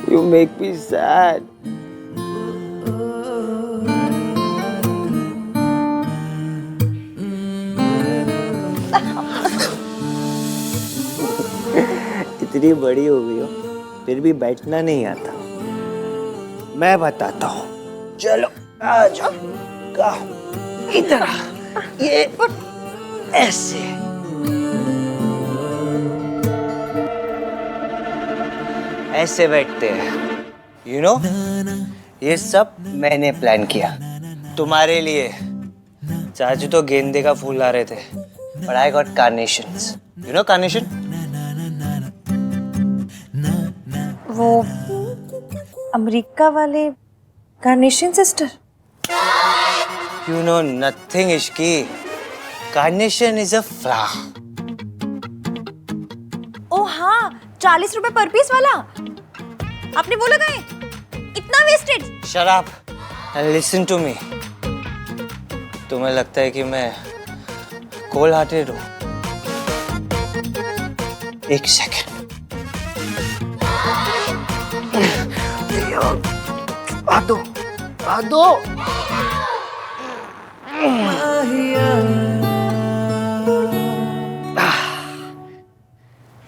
You make me sad. इतनी बड़ी हो गई हो फिर भी बैठना नहीं आता। मैं बताता हूँ, चलो आ जाओ। इधर आ। ये ऐसे ऐसे बैठते हैं। यू नो, ये सब मैंने प्लान किया तुम्हारे लिए। चाचू तो गेंदे का फूल ला रहे थे, but I got carnations. You know carnation? वो अमेरिका वाले carnation sister. You know nothing, Ishki. Carnation is a flower. ओ हाँ, 40 रुपए पर पीस वाला। आपने वो लगाए? इतना wasted. Shut up and listen to me. तुम्हें लगता है कि मैं कोल्ड हार्टेड हूँ? एक सेकेंड। आ दो।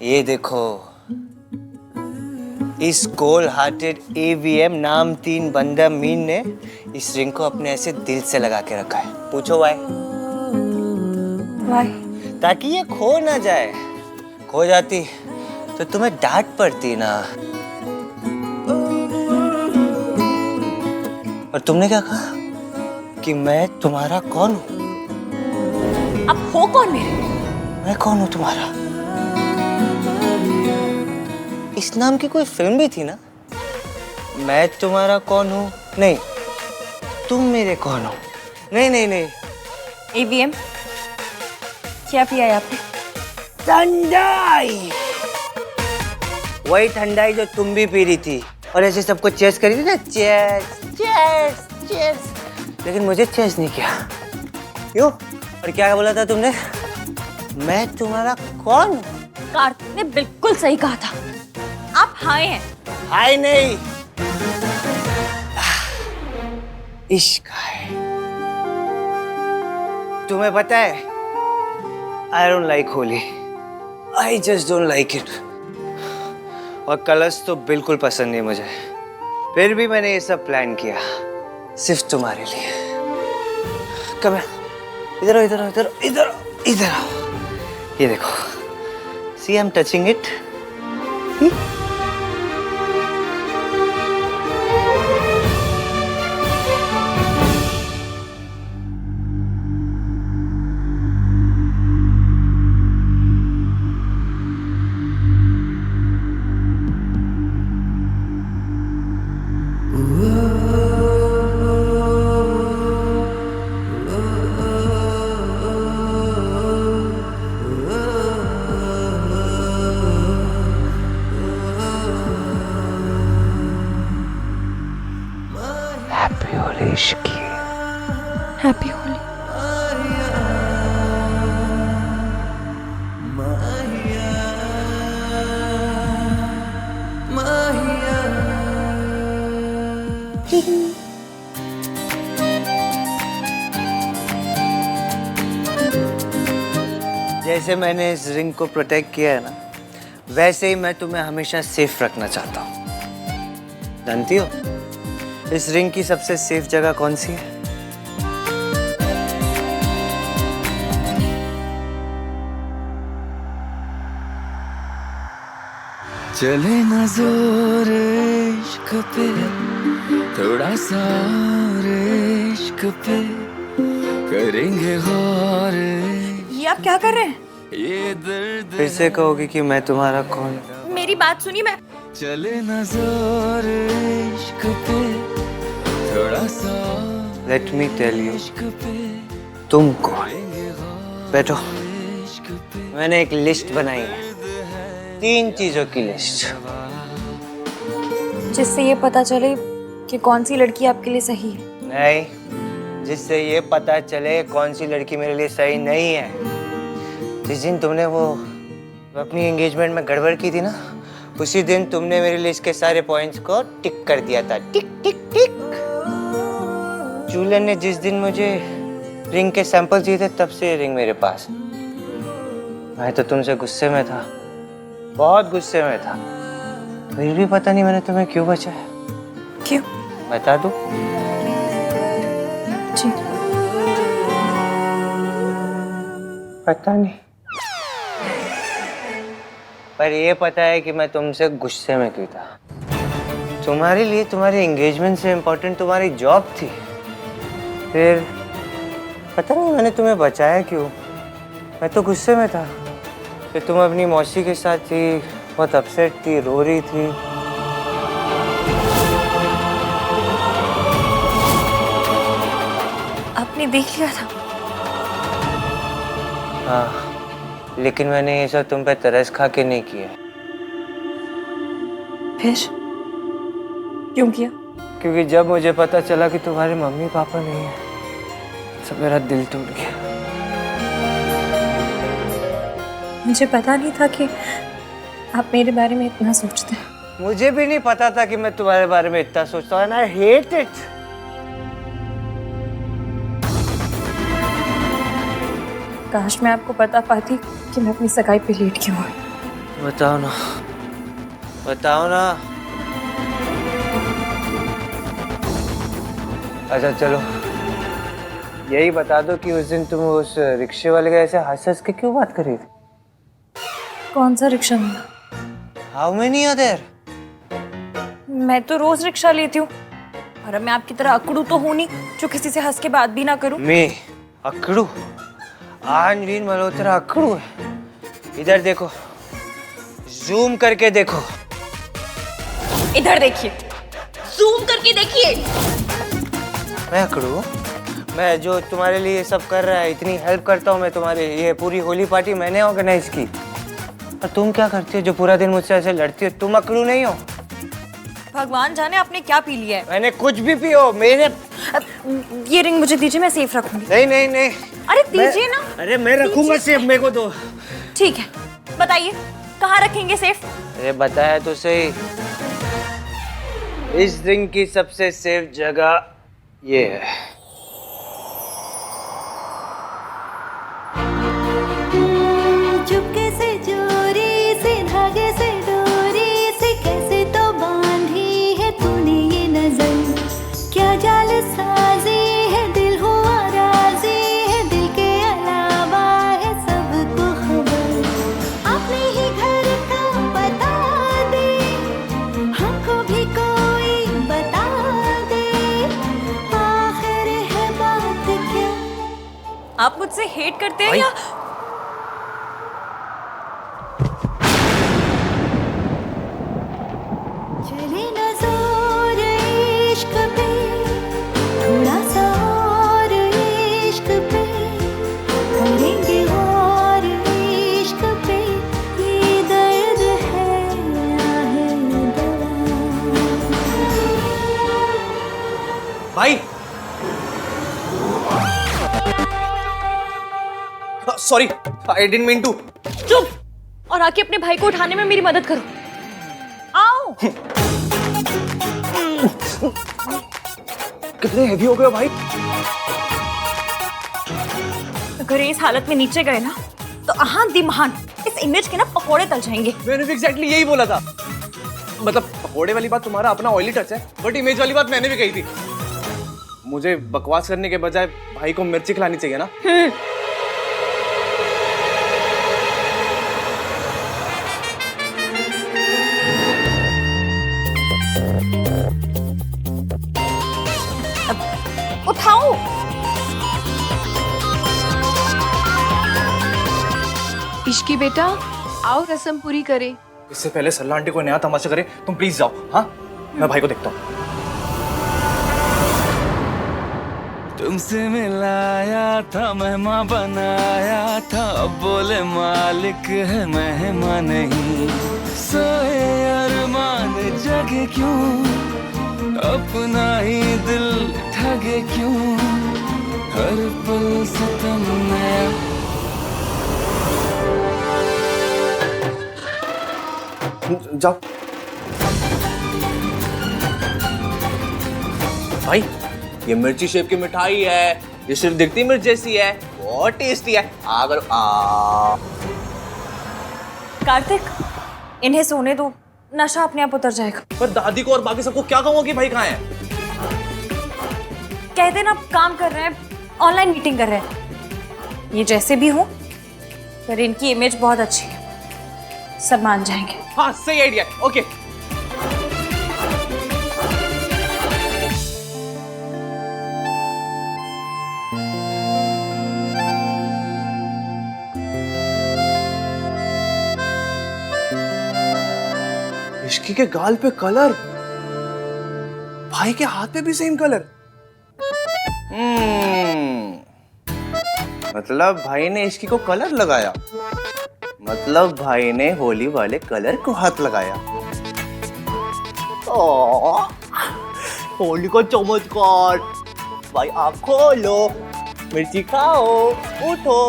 ये देखो, इस कोल्ड हार्टेड AVM नाम 3 बंदा मीन ने इस रिंग को अपने ऐसे दिल से लगा के रखा है। पूछो वाई? ताकि ये खो ना जाए। खो जाती तो तुम्हें डांट पड़ती ना। और तुमने क्या कहा कि मैं तुम्हारा कौन हूँ? आप हो कौन मेरे? मैं कौन हूँ तुम्हारा? इस नाम की कोई फिल्म भी थी ना? मैं तुम्हारा कौन हूँ? नहीं, तुम मेरे कौन हो? नहीं। AVM, क्या पिया है आपने? ठंडाई। वही ठंडाई जो तुम भी पी रही थी और ऐसे सबको चेस करी थी ना। चेस। लेकिन मुझे चेस नहीं किया। क्यों? और क्या बोला था तुमने? मैं तुम्हारा कौन हूँ? कार्तिक ने बिल्कुल सही कहा था। आप हाय हैं। हाय नहीं, इश्क है। तुम्हें पता है, I don't like Holi. I just don't like it। और कलर्स तो बिल्कुल पसंद नहीं मुझे। फिर भी मैंने ये सब प्लान किया सिर्फ तुम्हारे लिए। कम है, इधर आओ। ये देखो, see I'm touching it। Happy Holi Ishki. Happy Holi. जैसे मैंने इस रिंग को प्रोटेक्ट किया है ना, वैसे ही मैं तुम्हें हमेशा सेफ रखना चाहता हूँ। जानती हो इस रिंग की सबसे सेफ जगह कौन सी है? चले ना जोर इश्क पे, थोड़ा सा और इश्क पे करेंगे गौर। ये आप क्या कर रहे हैं? ये दर्द फिर से कहोगे कि मैं तुम्हारा कौन हूँ? मेरी बात सुनिए। मैं चले ना जोर इश्क पे, थोड़ा सा लेट मी टेल यू, इश्क पे तुम कौन? करेंगे गौर बैठो, इश्क पे। मैंने एक लिस्ट बनाई है, 3 चीजों की लिस्ट। जिससे ये पता चले कि कौन सी लड़की आपके लिए सही है। नहीं, जिससे ये पता चले कौन सी लड़की मेरे लिए सही नहीं है। जिस दिन तुमने वो अपनी एंगेजमेंट में गड़बड़ की थी ना, उसी दिन तुमने मेरी लिस्ट के सारे पॉइंट्स को टिक कर दिया था, टिक टिक टिक। जूलियन ने जिस दिन मुझे रिंग के सैंपल दिए थे तब से ये रिंग मेरे पास है। मैं तो तुमसे गुस्से में था, बहुत गुस्से में था, फिर भी पता नहीं मैंने तुम्हें क्यों बचाया। क्यों? बता दूं? जी। पता नहीं, पर ये पता है कि मैं तुमसे गुस्से में क्यों था। तुम्हारे लिए तुम्हारी एंगेजमेंट से इम्पोर्टेंट तुम्हारी जॉब थी। फिर पता नहीं मैंने तुम्हें बचाया क्यों। मैं तो गुस्से में था। फिर तुम अपनी मौसी के साथ थी, बहुत अपसेट थी, रो रही थी। आपने देख लिया था? हाँ, लेकिन मैंने ये सब तुम पे तरस खा के नहीं किया। फिर क्यों किया? क्योंकि जब मुझे पता चला कि तुम्हारे मम्मी पापा नहीं है, सब मेरा दिल टूट गया। मुझे पता नहीं था कि आप मेरे बारे में इतना सोचते हैं। मुझे भी नहीं पता था कि मैं तुम्हारे बारे में इतना सोचता हूँ। I hate it. काश मैं आपको बता पाती कि मैं अपनी सगाई पे लेट क्यों हुई। बताओ ना, बताओ ना। अच्छा चलो, यही बता दो कि उस दिन तुम उस रिक्शे वाले के ऐसे हंस हंस के क्यों बात कर रही थी? कौन सा रिक्शा मिला? How many are there? मैं तो रोज रिक्शा लेती हूँ, और अब मैं आपकी तरह अकड़ू तो हूँ नहीं जो किसी से हंस के बात भी ना करूँ। मैं अकड़ू? आनवीन मल्होत्रा अकड़ू है? इधर देखो, जूम करके देखो। इधर देखिए, जूम करके देखिए। मैं अकड़ू? मैं जो तुम्हारे लिए सब कर रहा है, इतनी हेल्प करता हूँ मैं तुम्हारे, ये पूरी होली पार्टी मैंने ऑर्गेनाइज की, और तुम क्या करती हो जो पूरा दिन मुझसे ऐसे लड़ती हो? तुम अकड़ू नहीं हो? भगवान जाने आपने क्या पी लिया है। मैंने कुछ भी पियो, मेरे ये रिंग मुझे दीजिए, मैं सेफ रखूंगी। नहीं नहीं नहीं। अरे दीजिए ना। अरे मैं रखूंगा सेफ, मेरे को दो। ठीक है, बताइए कहाँ रखेंगे सेफ? अरे बताया तो सही, इस रिंग की सबसे सेफ जगह ये है। चुपके से चोरी से धागे से डोरी से कैसे तो बांधी है तूने ये नजर, क्या जाल साजी है दिल हुआ राजी है, दिल के अलावा है सबको खबर, अपने ही घर का बता दे, हमको भी कोई बता दे, आखिर है बात क्या? आप मुझसे हेट करते हैं या? चले ना जोर इश्क पे, थोड़ा सा और इश्क पे, करेंगे और इश्क पे, ये दर्द है आहे दवा। भाई sorry, I didn't mean to. चुप, और आके अपने भाई को उठाने में मेरी मदद करो। आओ। कितने हेवी हो गए हो भाई? अगर इस हालत में नीचे गए ना तो अहान दिमहान इस इमेज के ना पकोड़े तल जाएंगे। मैंने भी एग्जैक्टली यही बोला था। मतलब पकोड़े वाली बात तुम्हारा अपना ऑयली टच है, बट इमेज वाली बात मैंने भी कही थी। मुझे बकवास करने के बजाय भाई को मिर्ची खिलानी चाहिए ना। उठाओ। इश्की बेटा, आओ रस्म पूरी करे। इससे पहले सल्ला आंटी को नया तमाशा करे, तुम प्लीज जाओ। हाँ, मैं भाई को देखता हूँ। तुमसे मिलाया था, मेहमान बनाया था, अब बोले मालिक है मेहमान नहीं। सोए अरमान जगे क्यों, अपना ही दिल ठगे क्यों, हर पल सितम नया। जाओ भाई, ये मिर्ची शेप की मिठाई है, ये सिर्फ दिखती मिर्च जैसी है, बहुत टेस्टी है। अगर कार्तिक, इन्हें सोने दो, नशा अपने आप उतर जाएगा। पर दादी को और बाकी सबको क्या कहूंगा कि भाई कहाँ है? कहते ना काम कर रहे हैं, ऑनलाइन मीटिंग कर रहे हैं। ये जैसे भी हो, पर इनकी इमेज बहुत अच्छी है, सब मान जाएंगे। हाँ सही आइडिया, ओके। इश्की के गाल पे कलर, भाई के हाथ पे भी सेम कलर। मतलब भाई ने इश्की को कलर लगाया, मतलब भाई ने होली वाले कलर को हाथ लगाया। होली का चमत्कार। भाई आँख खोलो, मिर्ची खाओ, उठो।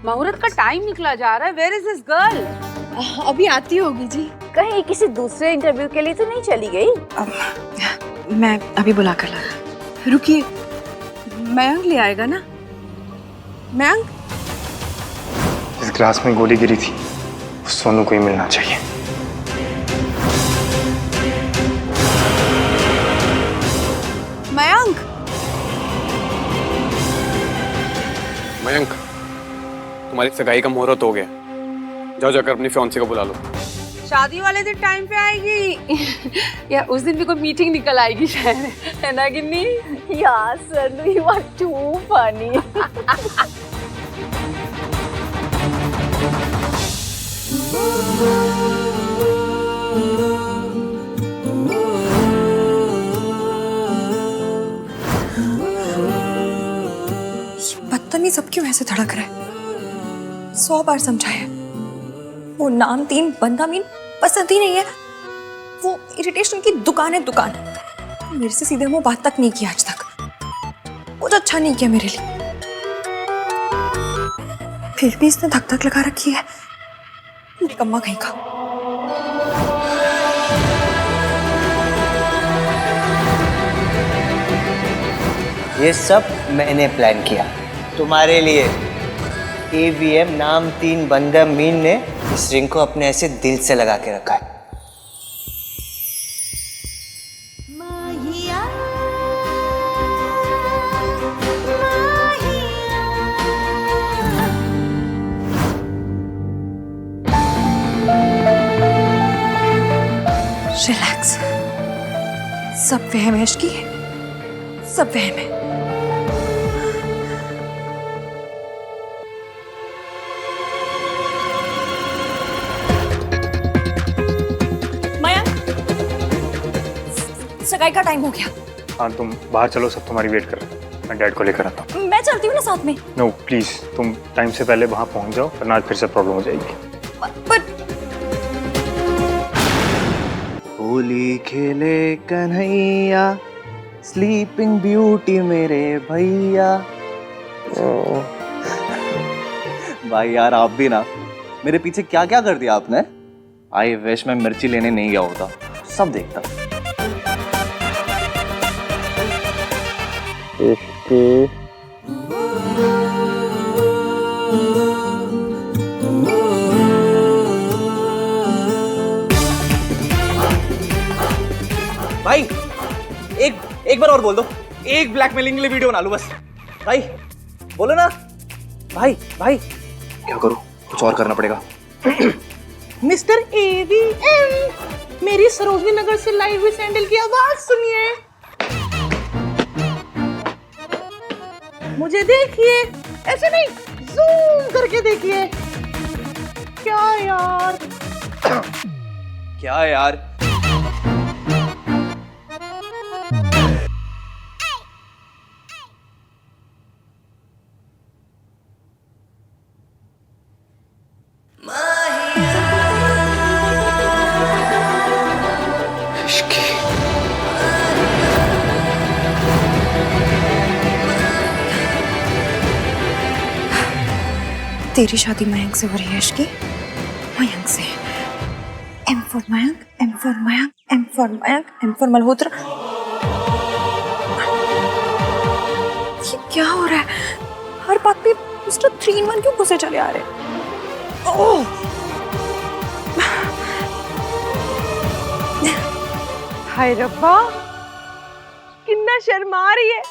मुहूर्त का टाइम निकला जा रहा है। Where is this girl? अभी आती होगी जी। कहीं किसी दूसरे इंटरव्यू के लिए तो नहीं चली गई? मैं अभी बुला कर ला। रुकिए, मयंक ले आएगा ना? मयंक, इस ग्लास में गोली गिरी थी, उस सोनू को ही मिलना चाहिए। मयंक, मयंक, तुम्हारी सगाई का मुहूर्त हो गया। जाओ जाकर अपनी फियांसे को बुला लो। शादी वाले दिन टाइम पे आएगी या उस दिन भी कोई मीटिंग निकल आएगी शायद, है ना गिन्नी? यार सनु, यू आर टू फनी। बदतमीज अब क्यों ऐसे धड़क रहा है? 100 बार समझाया, वो नाम तीन बंदा मीन पसंद ही नहीं है। वो इरिटेशन की दुकान है, दुकान। मेरे से सीधे मुंह बात तक नहीं की आज तक, कुछ अच्छा नहीं किया मेरे लिए। फिर भी इसने धक धक लगा रखी है, निकम्मा कहीं का। ये सब मैंने प्लान किया तुम्हारे लिए। AVM नाम तीन बंदा मीन ने इस रिंग को अपने ऐसे दिल से लगा के रखा है। माहिया, रिलैक्स, सब वहम है इश्की, सब वहम है। सगाई का टाइम हो गया। हाँ तुम बाहर चलो, सब तुम्हारी वेट कर रहे हैं। मैं डैड को लेकर आता हूँ। मैं चलती हूँ ना साथ में। नो प्लीज, तुम टाइम से पहले वहाँ पहुँच जाओ, वरना आज फिर से प्रॉब्लम हो जाएगी। पर होली खेले कन्हैया, स्लीपिंग ब्यूटी मेरे भैया। भाई यार आप भी ना, मेरे पीछे क्या क्या कर दिया आपने। आई विश मैं मिर्ची लेने नहीं गया होता, सब देखता। भाई एक बार और बोल दो, एक ब्लैकमेलिंग के लिए वीडियो बना लो बस। भाई बोलो ना। भाई भाई क्या करूं, कुछ और करना पड़ेगा। मिस्टर AVM, मेरी सरोजनी नगर से लाइव हुई सैंडल की आवाज सुनिए। मुझे देखिए, ऐसे नहीं, जूम करके देखिए। क्या यार क्या यार। तेरी शादी मयंक से हो रही है इश्की, मयंक से। M4 for Mayank, M for Mayank, M for Mayank, M for Malhotra. ये क्या हो रहा है? हर बात पे मिस्टर 3 in 1 क्यों घुसे चले आ रहे? ओह! हाय रब्बा, कितना शर्मा रही है।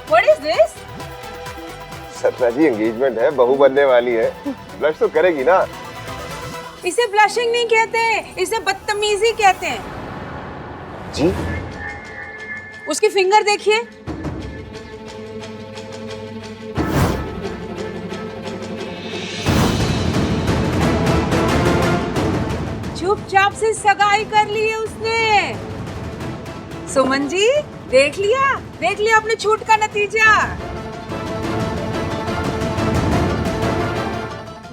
What is this? Satya ji engagement है, बहू बनने वाली है, ब्लश तो करेगी ना। इसे ब्लशिंग नहीं कहते, इसे बदतमीजी कहते हैं। जी? उसकी फिंगर देखिए। चुपचाप से सगाई कर ली है उसने। सुमन जी, देख लिया अपने छूट का नतीजा।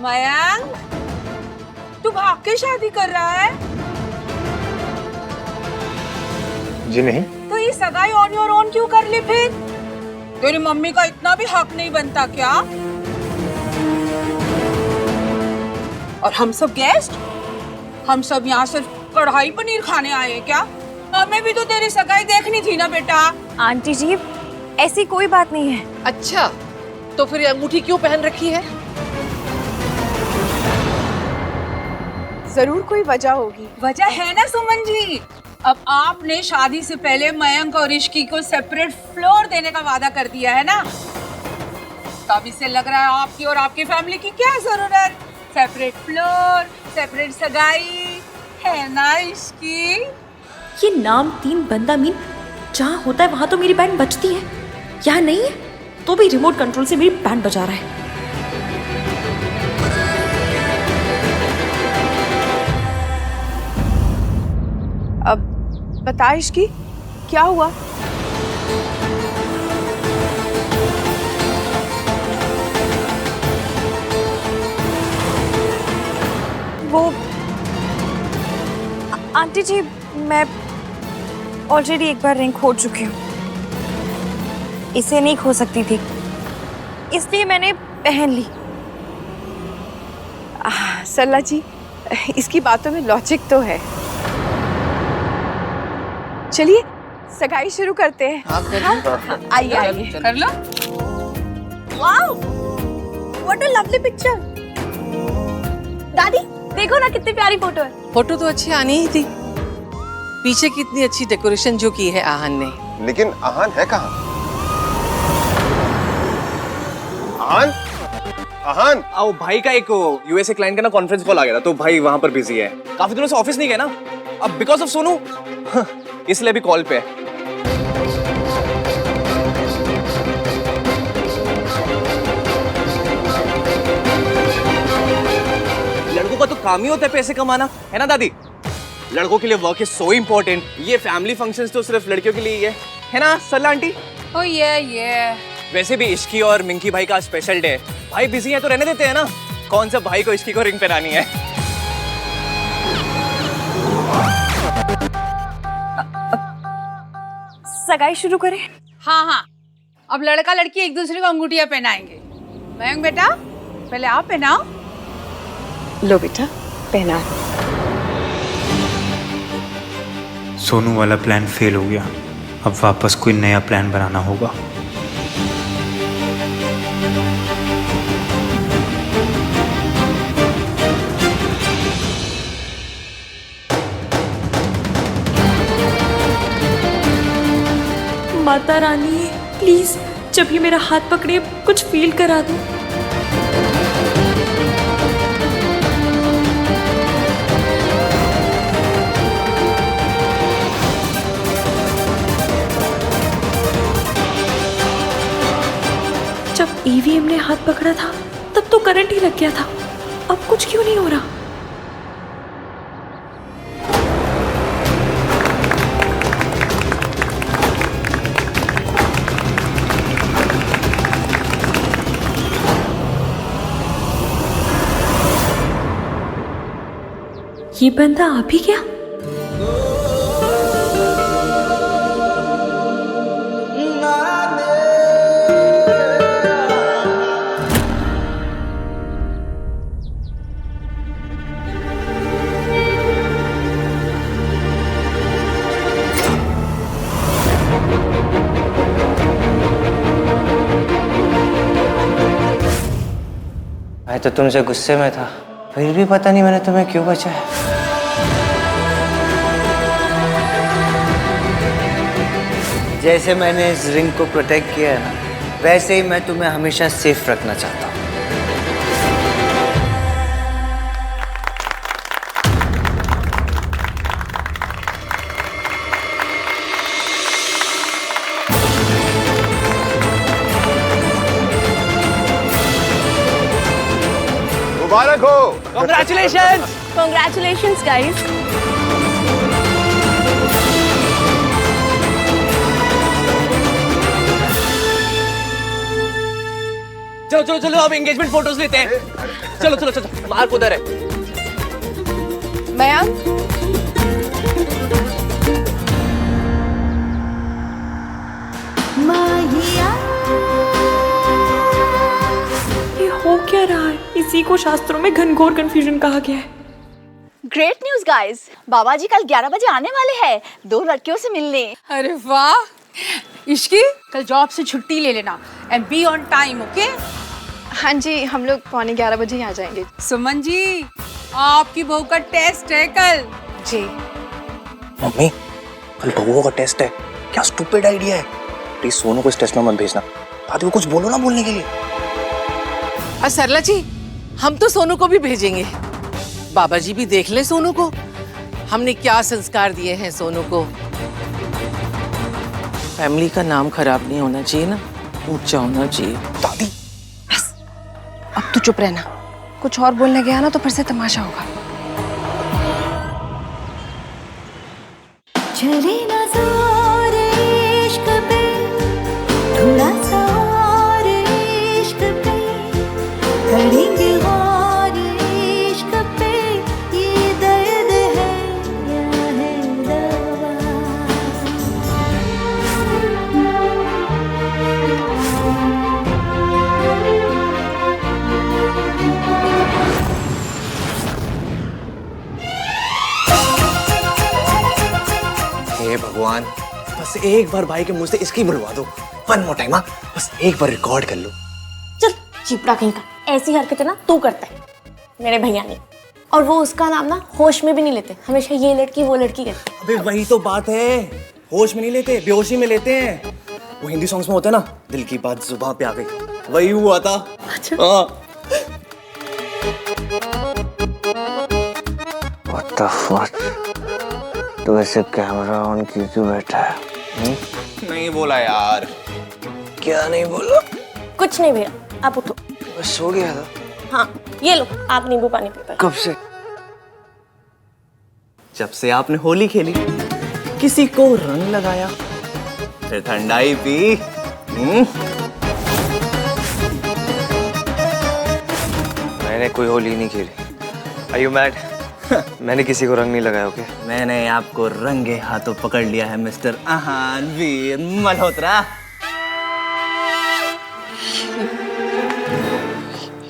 मयंक, तू भाग के शादी कर रहा है? जी नहीं। तो ये सगाई ऑन योर ओन क्यों कर ली फिर? तेरी मम्मी का इतना भी हक नहीं बनता क्या? और हम सब गेस्ट, हम सब यहाँ सिर्फ कढ़ाई पनीर खाने आए हैं क्या? हमें भी तो तेरी सगाई देखनी थी ना बेटा। आंटी जी, ऐसी कोई बात नहीं है। अच्छा, तो फिर अंगूठी क्यों पहन रखी है? जरूर कोई वजह होगी। वजह है ना सुमन जी। अब आपने शादी से पहले मयंक और ऋषि को सेपरेट फ्लोर देने का वादा कर दिया है ना, तब इससे लग रहा है आपकी और आपकी फैमिली की क्या जरूरत। सेपरेट फ्लोर, सेपरेट सगाई, है ना ऋषि? ये नाम 3 बंदा मीन जहाँ होता है वहां तो मेरी बैंड बजती है, यहाँ नहीं है तो भी रिमोट कंट्रोल से मेरी बैंड बजा रहा है। अब बता इश्की, क्या हुआ? वो आंटी जी, मैं ऑलरेडी एक बार रिंग खो चुकी हूँ, इसे नहीं खो सकती थी, इसलिए मैंने पहन ली। सल्ला जी, इसकी बातों में लॉजिक तो है। चलिए सगाई शुरू करते हैं। आइए आइए, कर लो। Wow, what a lovely picture. दादी देखो ना कितनी प्यारी फोटो है। फोटो तो अच्छी आनी ही थी। पीछे कितनी अच्छी डेकोरेशन जो की है आहन ने। लेकिन आहन है कहाँ? आहन? आहन? आओ, भाई का एक यूएसए क्लाइंट का ना कॉन्फ्रेंस कॉल आ गया था, तो भाई वहां पर बिजी है। काफी दिनों से ऑफिस नहीं गया ना, अब बिकॉज ऑफ सोनू इसलिए भी कॉल पे है। लड़कों का तो काम ही होता है पैसे कमाना, है ना दादी? लड़कों के लिए वर्क इज सो इम्पोर्टेंट। ये फैमिली फंक्शंस तो सिर्फ लड़कियों के लिए ही है ना सल्ला आंटी? ओ ये वैसे भी इश्की और मिंकी भाई का स्पेशल डे है। भाई बिजी है तो रहने देते हैं ना, कौन सा भाई को इश्की को रिंग पहनानी है। सगाई शुरू करें? हाँ, अब लड़का लड़की एक दूसरे को अंगूठियां पहनाएंगे। मयंक बेटा, पहले आप पहनाओ। लो बेटा, पहना। सोनू वाला प्लान फेल हो गया, अब वापस कोई नया प्लान बनाना होगा। माता रानी प्लीज, जब ये मेरा हाथ पकड़े कुछ फील करा दो। जब ईवीएम ने हाथ पकड़ा था तब तो करंट ही लग गया था, अब कुछ क्यों नहीं हो रहा? ये बंदा आ भी गया? मैं तो तुमसे गुस्से में था, फिर भी पता नहीं मैंने तुम्हें क्यों बचाया। जैसे मैंने इस रिंग को प्रोटेक्ट किया है ना, वैसे ही मैं तुम्हें हमेशा सेफ रखना चाहता हूँ। मुबारक हो। Congratulations! Congratulations, guys. चलो चलो चलो अब एंगेजमेंट फोटोज लेते हैं। चलो चलो चलो, मार्क उधर है। मयंक, ये हो क्या रहा है? इसी को शास्त्रों में घनघोर कंफ्यूजन कहा गया है। ग्रेट न्यूज गाइस, बाबा जी कल 11 बजे आने वाले हैं 2 लड़कियों से मिलने। अरे वाह इश्की, कल जॉब से छुट्टी ले लेना and be on time, okay? हाँ जी, हम लोग 11:15 बजे ही आ जाएंगे। सुमन जी, आपकी बहू का टेस्ट है कल। जी। मम्मी, कल बबुओं का टेस्ट है। क्या स्टूपिड आइडिया है। प्लीज सोनू को इस टेस्ट में मत भेजना। बाद में कुछ बोलो ना बोलने के लिए। सरला जी, हम तो सोनू को भी भेजेंगे। बाबा जी भी देख ले सोनू को। हमने क्या संस्कार दिए हैं सोनू को। फैमिली का नाम खराब नहीं होना चाहिए ना, ऊंचा होना चाहिए। दादी, बस अब तू चुप रहना। कुछ और बोलने गया ना तो फिर से तमाशा होगा। चले ना जोर इश्क पे, थोड़ा सा और इश्क पे, करेंगे और इश्क पे, ये दर्द है या है दवा। हे भगवान, बस एक बार भाई के मुंह से इसकी बुलवा दो। वन मोर टाइम, बस एक बार रिकॉर्ड कर लो। चल चिपड़ा कहीं का, ऐसी हरकतें ना तू करता है, मेरे भैया नहीं। और वो उसका नाम ना होश में भी नहीं लेते, हमेशा ये लड़की वो लड़की कहते। अबे वही तो बात है, होश में नहीं लेते, बेहोशी में लेते हैं। वो हिंदी सॉन्ग्स में होता है ना, दिल की बात जुबान पे आ गई, वही हुआ था। हाँ। What the fuck? तो ऐसे कैमरा ऑन की क्यों बैठा है? नहीं बोला यार। क्या नहीं बोला? कुछ नहीं भैया, आप उठो। बस सो गया था। हाँ ये लो, आप नींबू पानी पी। कब से? जब से आपने होली खेली, किसी को रंग लगाया, फिर ठंडाई पी। मैंने कोई होली नहीं खेली। Are you mad? मैंने किसी को रंग नहीं लगाया, ओके? मैंने आपको रंगे हाथों पकड़ लिया है मिस्टर आहान वीर मल्होत्रा।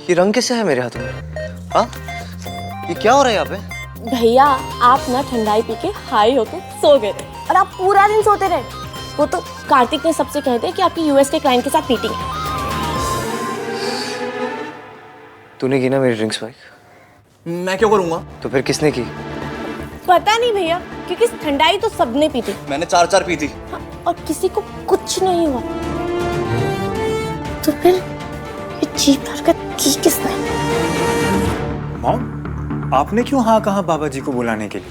ये रंग कैसे है मेरे हाथों में? हाँ? ये क्या हो रहा है यहाँ पे? भैया आप ना ठंडाई पी के हाई होके सो गए थे और आप पूरा दिन सोते रहे। वो तो कार्तिक ने सबसे कहे थे कि आपकी यूएस के क्लाइंट के साथ मीटिंग है। तूने की ना मेरी ड्रिंक्स बाइक? मैं क्यों करूंगा? तो फिर किसने की? पता नहीं भैया, क्योंकि ठंडाई तो सबने पी थी। मैंने 4 पी थी। हाँ, और किसी को कुछ नहीं हुआ। तो फिर ये चीप हरकत की किसने? मॉम, आपने क्यों हाँ कहा बाबा जी को बुलाने के लिए?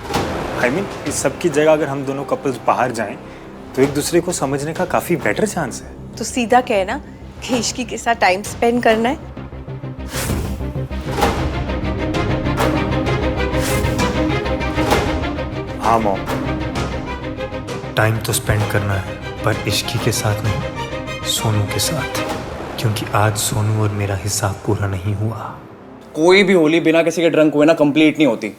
I mean, इस सब की जगह अगर हम दोनों कपल्स बाहर जाएं तो एक दूसरे को समझने का काफी बेटर चांस है। तो सीधा कहना कि इश्की के साथ टाइम स्पेंड करना है। हाँ मॉम, टाइम तो स्पेंड करना है, पर इश्की के साथ नहीं, सोनू के साथ, क्योंकि आज सोनू और मेरा हिसाब पूरा नहीं हुआ। कोई भी होली बिना किसी के ड्रंक हुए ना कंप्लीट नहीं होती।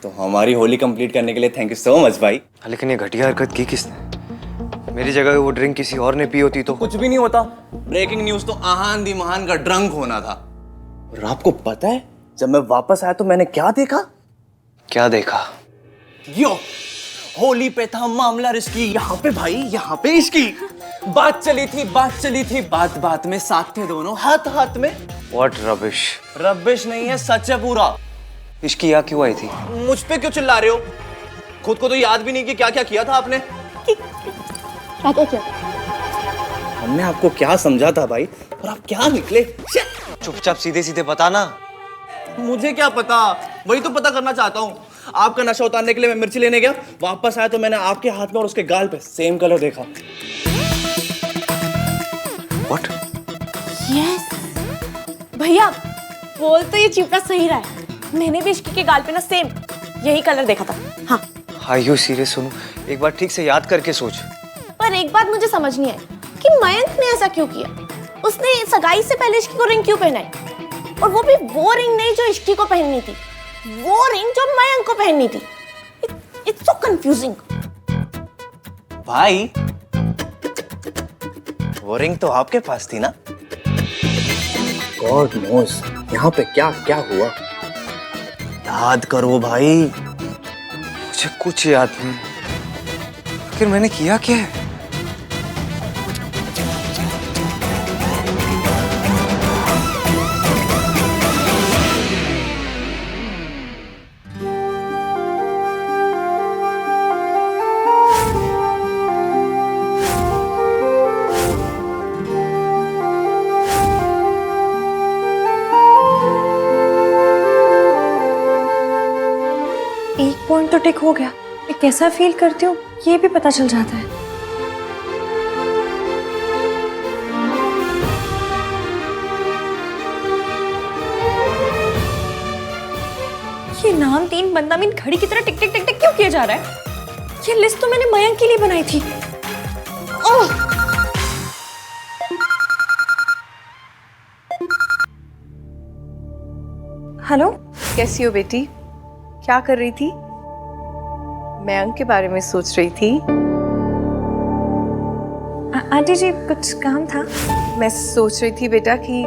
तो हमारी होली कंप्लीट करने के लिए थैंक यू सो मच भाई। लेकिन ये घटिया हरकत की किसने? मेरी जगह वो ड्रिंक किसी और ने पी होती तो कुछ भी नहीं होता। ब्रेकिंग न्यूज तो आहान दी महान का ड्रंक होना था। और आपको पता है जब मैं वापस आया तो मैंने क्या देखा? क्या देखा? यो, होली पे था मामला रिस्की, यहाँ पे भाई, यहाँ पे इसकी। बात चली थी, बात बात में साथ थे दोनों, हाथ हाथ में। What rubbish? रबिश नहीं है, सच है पूरा। इश्क किया क्यों आई थी? मुझ पे क्यों चिल्ला रहे हो? खुद को तो याद भी नहीं कि क्या क्या किया था आपने। क्या क्या किया? हमने आपको क्या समझा था भाई, और आप क्या निकले। चुपचाप सीधे सीधे बताना। मुझे क्या पता, वही तो पता करना चाहता हूँ। आपका नशा उतारने के लिए मैं मिर्ची लेने गया, वापस आया तो मैंने आपके हाथ में और उसके गाल पे सेम कलर देखा। What? यस भैया, बोल तो ये चिपका सही रहा है। मैंने भी इश्की के गाल पे ना सेम यही कलर देखा था। हाँ, Are you serious सोनू? एक बार ठीक से याद करके सोच। पर एक बात मुझे समझ नहीं आई कि मयंक ने ऐसा क्यों किया। उसने सगाई से पहले इश्की को रिंग क्यों पहनाई, और वो भी वो रिंग नहीं जो इश्की को पहननी थी, वो रिंग जो मयंक को पहननी थी। It's so confusing. भाई वो रिंग तो आपके पास थी ना? गॉड नोस यहाँ पे क्या क्या हुआ। याद करो भाई। मुझे कुछ याद नहीं। आखिर मैंने किया क्या है? एक पॉइंट तो टिक हो गया। मैं कैसा फील करती हूँ ये भी पता चल जाता है। ये नाम 3 बंदा मीन घड़ी की तरह टिक टिक टिक टिक क्यों किया जा रहा है? ये लिस्ट तो मैंने मयंक के लिए बनाई थी। ओह! हेलो, कैसी हो बेटी? क्या कर रही थी? मयंक के बारे में सोच रही थी। आंटी जी कुछ काम था? मैं सोच रही थी बेटा कि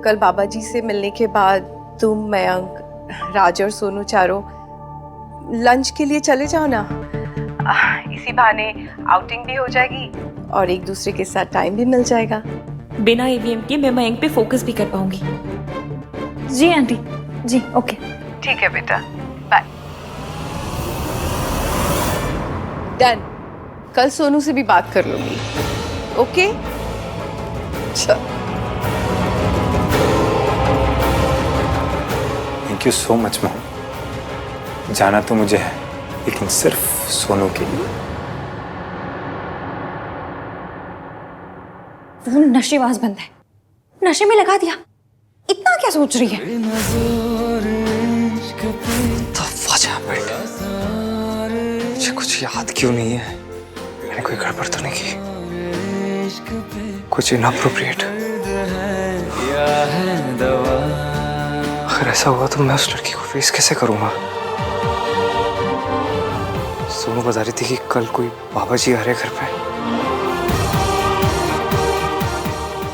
कल बाबा जी से मिलने के बाद तुम, मयंक, राज और सोनू चारों लंच के लिए चले जाओ ना। इसी बहाने आउटिंग भी हो जाएगी और एक दूसरे के साथ टाइम भी मिल जाएगा। बिना ईवीएम के मैं मयंक पे फोकस भी कर पाऊंगी। जी आंटी जी, ओके। ठीक है बेटा, बाय। डन। कल सोनू से भी बात कर लूंगी। ओके? चल। Thank you so much mom. जाना तो मुझे है, लेकिन सिर्फ सोनू के लिए। वो नशेबाज बंदा है, नशे में लगा दिया। इतना क्या सोच रही है? मुझे कुछ याद क्यों नहीं है? मैंने कोई गड़बड़ तो नहीं की? कुछ इनअप्रोप्रिएट? अगर ऐसा हुआ तो मैं उस लड़की को फेस कैसे करूंगा? सोनू बता रही थी कि कल कोई बाबा जी आ रहे घर पे।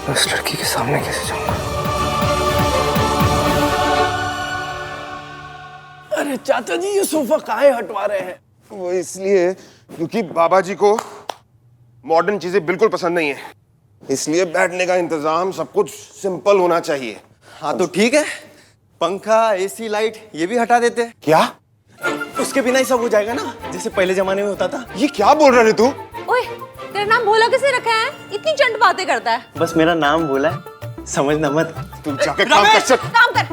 मैं उस लड़की के सामने कैसे जाऊंगा? अरे चाचा जी, ये सोफा काहे हटवा रहे हैं? वो इसलिए क्योंकि बाबा जी को मॉडर्न चीजें बिल्कुल पसंद नहीं है, इसलिए बैठने का इंतजाम सब कुछ सिंपल होना चाहिए। हाँ तो ठीक है, पंखा, एसी, लाइट ये भी हटा देते हैं। क्या? उसके बिना ही सब हो जाएगा ना, जैसे पहले जमाने में होता था। ये क्या बोल रहे तू? ओए, तेरा नाम भोला किसे रखा है? इतनी चंट बातें करता है। बस मेरा नाम बोला है, समझना मत। तुम जाके काम कर सक। काम कर।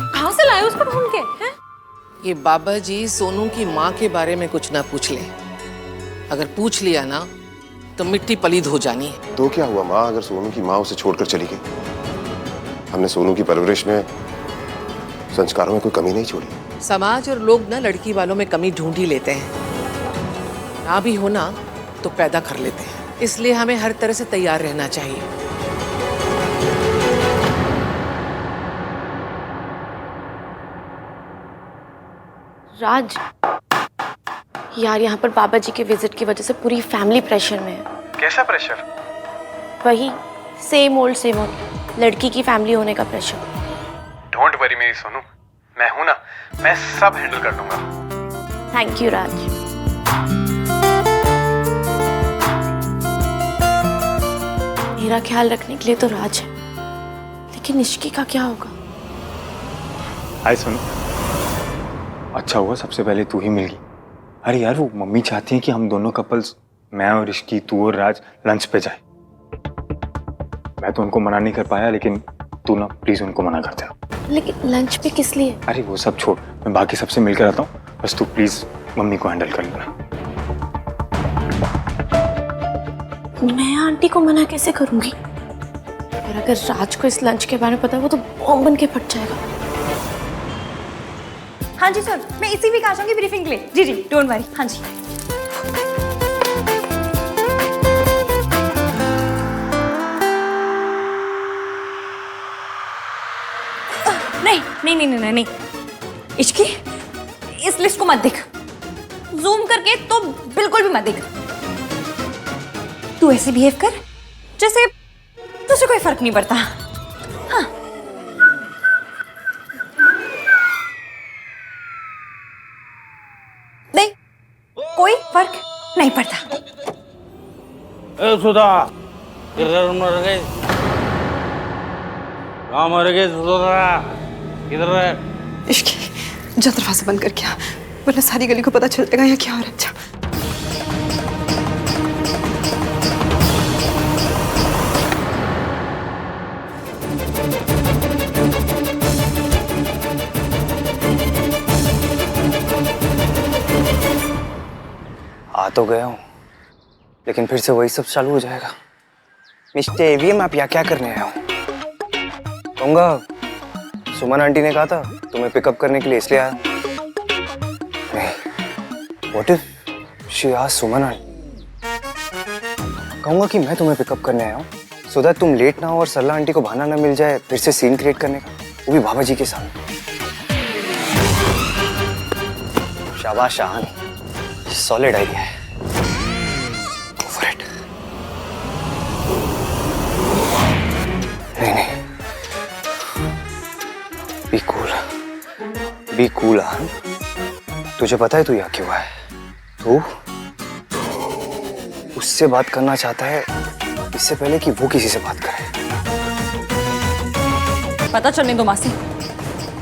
कहाँ से लाए उसको ढूंढ के? हैं? ये बाबा जी सोनू की माँ के बारे में कुछ ना पूछ ले। अगर पूछ लिया ना तो मिट्टी पलीद हो जानी है। तो क्या हुआ माँ, अगर सोनू की माँ उसे छोड़कर चली गई? हमने सोनू की परवरिश में, संस्कारों में कोई कमी नहीं छोड़ी। समाज और लोग ना लड़की वालों में कमी ढूंढ ही लेते हैं, ना भी हो ना तो पैदा कर लेते हैं। इसलिए हमें हर तरह से तैयार रहना चाहिए। राज यार, यहाँ पर बाबा जी के विजिट की वजह से पूरी फैमिली प्रेशर में है। कैसा प्रेशर? वही सेम ओल्ड लड़की की फैमिली होने का प्रेशर। डोंट वरी मेरी सोनू, मैं हूं ना, मैं सब हैंडल कर लूंगा। थैंक यू राज। मेरा ख्याल रखने के लिए तो राज है, लेकिन इश्की का क्या होगा? हाय सुन, अच्छा हुआ सबसे पहले तू ही मिल गई। अरे यार वो मम्मी चाहती है कि हम दोनों कपल्स, मैं और इश्की, तू और राज लंच पे जाए। मैं तो उनको मना नहीं कर पाया, लेकिन तू ना प्लीज उनको मना कर दे। लेकिन लंच पे किस लिए? अरे वो सब छोड़, मैं बाकी सबसे मिलकर आता हूँ, बस तू प्लीज मम्मी को हैंडल कर लेना। मैं आंटी को मना कैसे करूंगी? और अगर राज को इस लंच के बारे में पता है, वो तो बॉम्ब बन के फट जाएगा। हाँ जी सर, मैं इसी वीक आ जाऊंगी ब्रीफिंग के लिए। जी जी, डोंट वरी। हाँ जी। नहीं नहीं नहीं नहीं नहीं, इश्की इस लिस्ट को मत देख, जूम करके तो बिल्कुल भी मत देख। तू ऐसे बिहेव कर जैसे तुझे कोई फर्क नहीं पड़ता। हाँ नहीं, कोई फर्क नहीं पड़ता। ए सुधा, किधर मर गए? कहाँ मर गए सुधा? किधर है? इश्की जा दरवाजा बंद करके आ, वरना सारी गली को पता चल जाएगा यहाँ क्या हो रहा है। जा। आ तो गया हूँ, लेकिन फिर से वही सब चालू हो जाएगा। मिस्टर एवीएम, आप यहाँ क्या करने आए हो? कहूँगा सुमन आंटी ने कहा था तुम्हें पिकअप करने के लिए, इसलिए आया। नहीं, what if she asked Suman aunty? कहूँगा कि मैं तुम्हें पिकअप करने आया हूँ, सो दैट तुम लेट ना हो और सरला आंटी को बहाना ना मिल जाए फिर से सीन क्रिएट करने का, वो भी बाबा जी के सामने। शाबाश शाहान, सॉलिड आइडिया है। Go for it. नहीं नहीं, बी कूल, बी कूल आहान। तुझे पता है तू यहाँ क्यों है? तू उससे बात करना चाहता है इससे पहले कि वो किसी से बात करे। पता चलने दो मासी,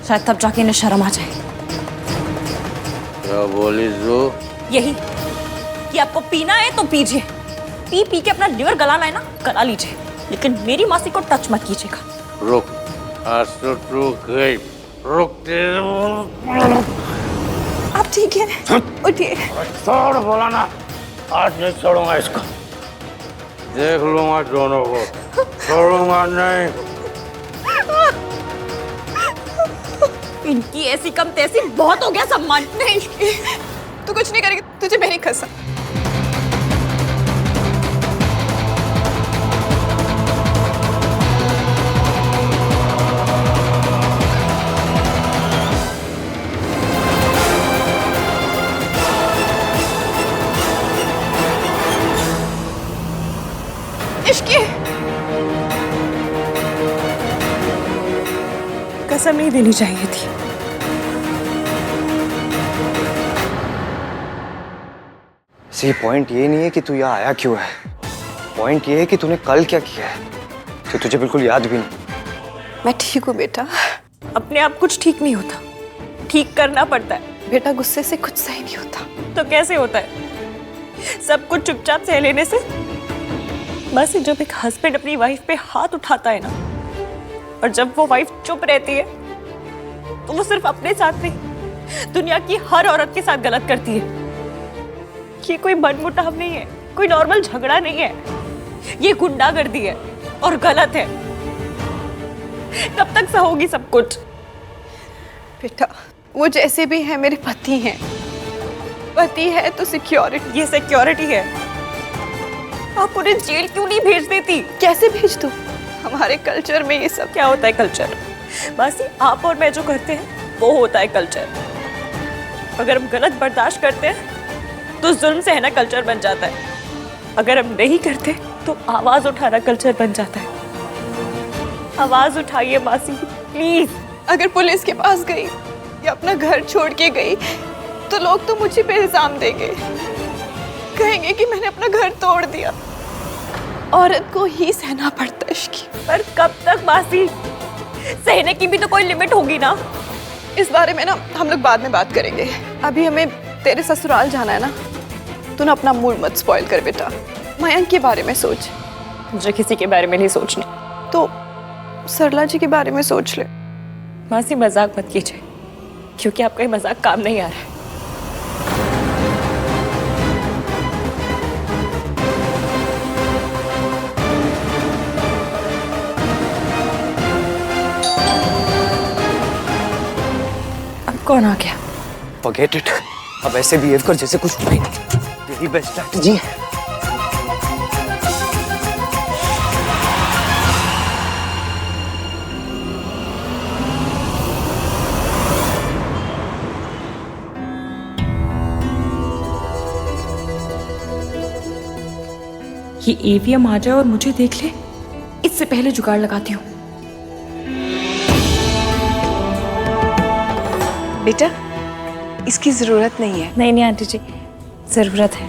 शायद तब जाके इन्हें शर्म आ जाए। क्या बोली तू? यही कि आपको पीना है तो पीजिए, पी पी के अपना लिवर गलाना है ना, गला लीजिए, लेकिन मेरी मासी को टच मत कीजिएगा। रुक, आज तो तू गई, रुक आप ठीक है? उठिए। छोड़ बोला ना, आज नहीं छोड़ूंगा इसको, देख लूंगा दोनों को, छोड़ूंगा नहीं। इनकी ऐसी कम तैसी बहुत हो गया सम्मान। नहीं, तू कुछ नहीं करेगी, तुझे मैं नहीं खसा। इश्की, कसम नहीं देनी चाहिए थी। सी पॉइंट ये नहीं है कि तू यहाँ आया क्यों है, पॉइंट ये है कि तूने कल क्या किया है, तो तुझे बिल्कुल याद भी नहीं। मैं ठीक हूँ बेटा, अपने आप कुछ ठीक नहीं होता, ठीक करना पड़ता है। बेटा गुस्से से कुछ सही नहीं होता। तो कैसे होता है? सब कुछ चुपचाप सह लेने से। बस जब एक हस्बैंड अपनी वाइफ पे हाथ उठाता है ना, और जब वो वाइफ चुप रहती है, तो वो सिर्फ अपने साथ नहीं, दुनिया की हर औरत के साथ गलत करती है। ये कोई मनमुटाव नहीं है, कोई नॉर्मल झगड़ा नहीं है, ये गुंडागर्दी है और गलत है। कब तक सहोगी सब कुछ? बेटा वो जैसे भी है मेरे पति हैं, पति है तो सिक्योरिटी, ये सिक्योरिटी है। आप उन्हें जेल क्यों नहीं भेज देती? कैसे भेज दूं? हमारे कल्चर में ये सब क्या होता है? कल्चर बस आप और मैं जो करते हैं वो होता है कल्चर। अगर हम गलत बर्दाश्त करते हैं तो जुल्म सहना कल्चर बन जाता है, अगर हम नहीं करते तो आवाज उठाना कल्चर बन जाता है। आवाज उठाइए मासी प्लीज। अगर पुलिस के पास गई या अपना घर छोड़ के गई तो लोग तो मुझे पे इल्जाम देंगे, कहेंगे कि मैंने अपना घर तोड़ दिया। औरत को ही सहना पड़ता है इश्क, पर कब तक मासी? सहने की भी तो कोई लिमिट होगी ना। इस बारे में ना हम लोग बाद में बात करेंगे। अभी हमें तेरे ससुराल जाना है ना। तू ना अपना मूड मत स्पॉइल कर बेटा। मयंक के बारे में सोच। मुझे किसी के बारे में नहीं सोचना। तो सरला जी के बारे में सोच ले। मासी मजाक मत कीजिए, क्योंकि आपका ये मजाक काम नहीं आ रहा है। अब कौन आ गया? Forget it. अब ऐसे बिहेव कर जैसे कुछ हुआ ही नहीं। यही बेस्ट स्ट्रैटेजी है। ये एवीएम आ जाए और मुझे देख ले, इससे पहले जुगाड़ लगाती हूँ। बेटा इसकी जरूरत नहीं है। नहीं आंटी जी, जरूरत है।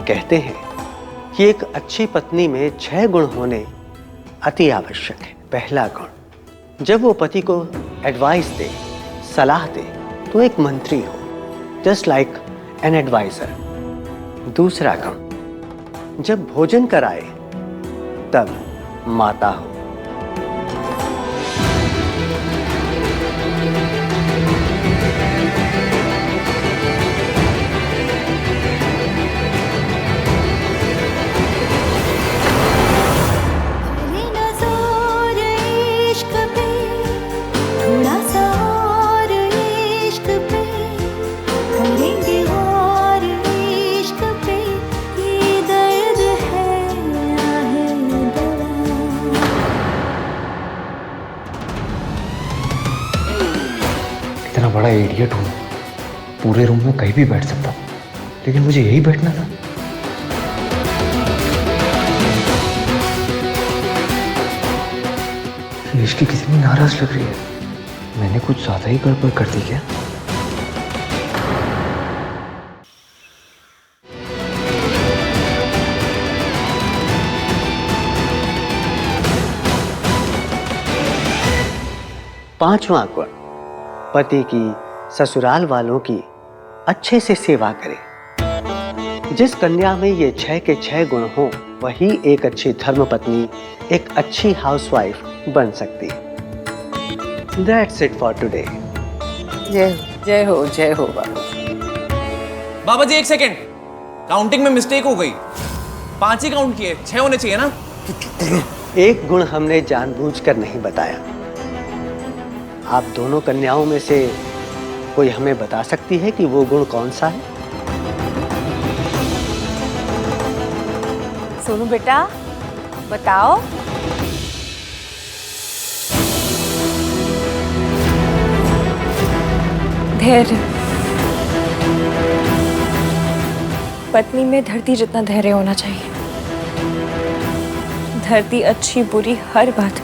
कहते हैं कि एक अच्छी पत्नी में 6 गुण होने अति आवश्यक है। पहला गुण, जब वो पति को एडवाइस दे, सलाह दे, तो एक मंत्री हो, जस्ट लाइक एन एडवाइजर। दूसरा गुण, जब भोजन कराए तब माता हो। चले ना जोर इश्क पे, थोड़ा सा और इश्क पे, करेंगे और इश्क पे, ये दर्द है आहे दवा। इतना बड़ा इडियट हूँ, पूरे रूम में कहीं भी बैठ सकता हूँ, लेकिन मुझे यही बैठना था। इश्की कितनी नाराज लग रही है। मैंने कुछ ज्यादा ही गड़बड़ कर दी क्या? पांचवा गुण, पति की, ससुराल वालों की अच्छे से सेवा करे। जिस कन्या में ये 6 के 6 गुण हो, वही एक अच्छी धर्मपत्नी, एक अच्छी हाउसवाइफ बन सकती है। That's it for today. जय हो बाबा। बाबा जी 1 सेकेंड, काउंटिंग में मिस्टेक हो गई। 5 ही काउंट किए, 6 होने चाहिए ना। एक गुण हमने जानबूझकर नहीं बताया। आप दोनों कन्याओं में से कोई हमें बता सकती है कि वो गुण कौन सा है? सोनू बेटा बताओ। धैर्य। पत्नी में धरती जितना धैर्य होना चाहिए। धरती अच्छी बुरी हर बात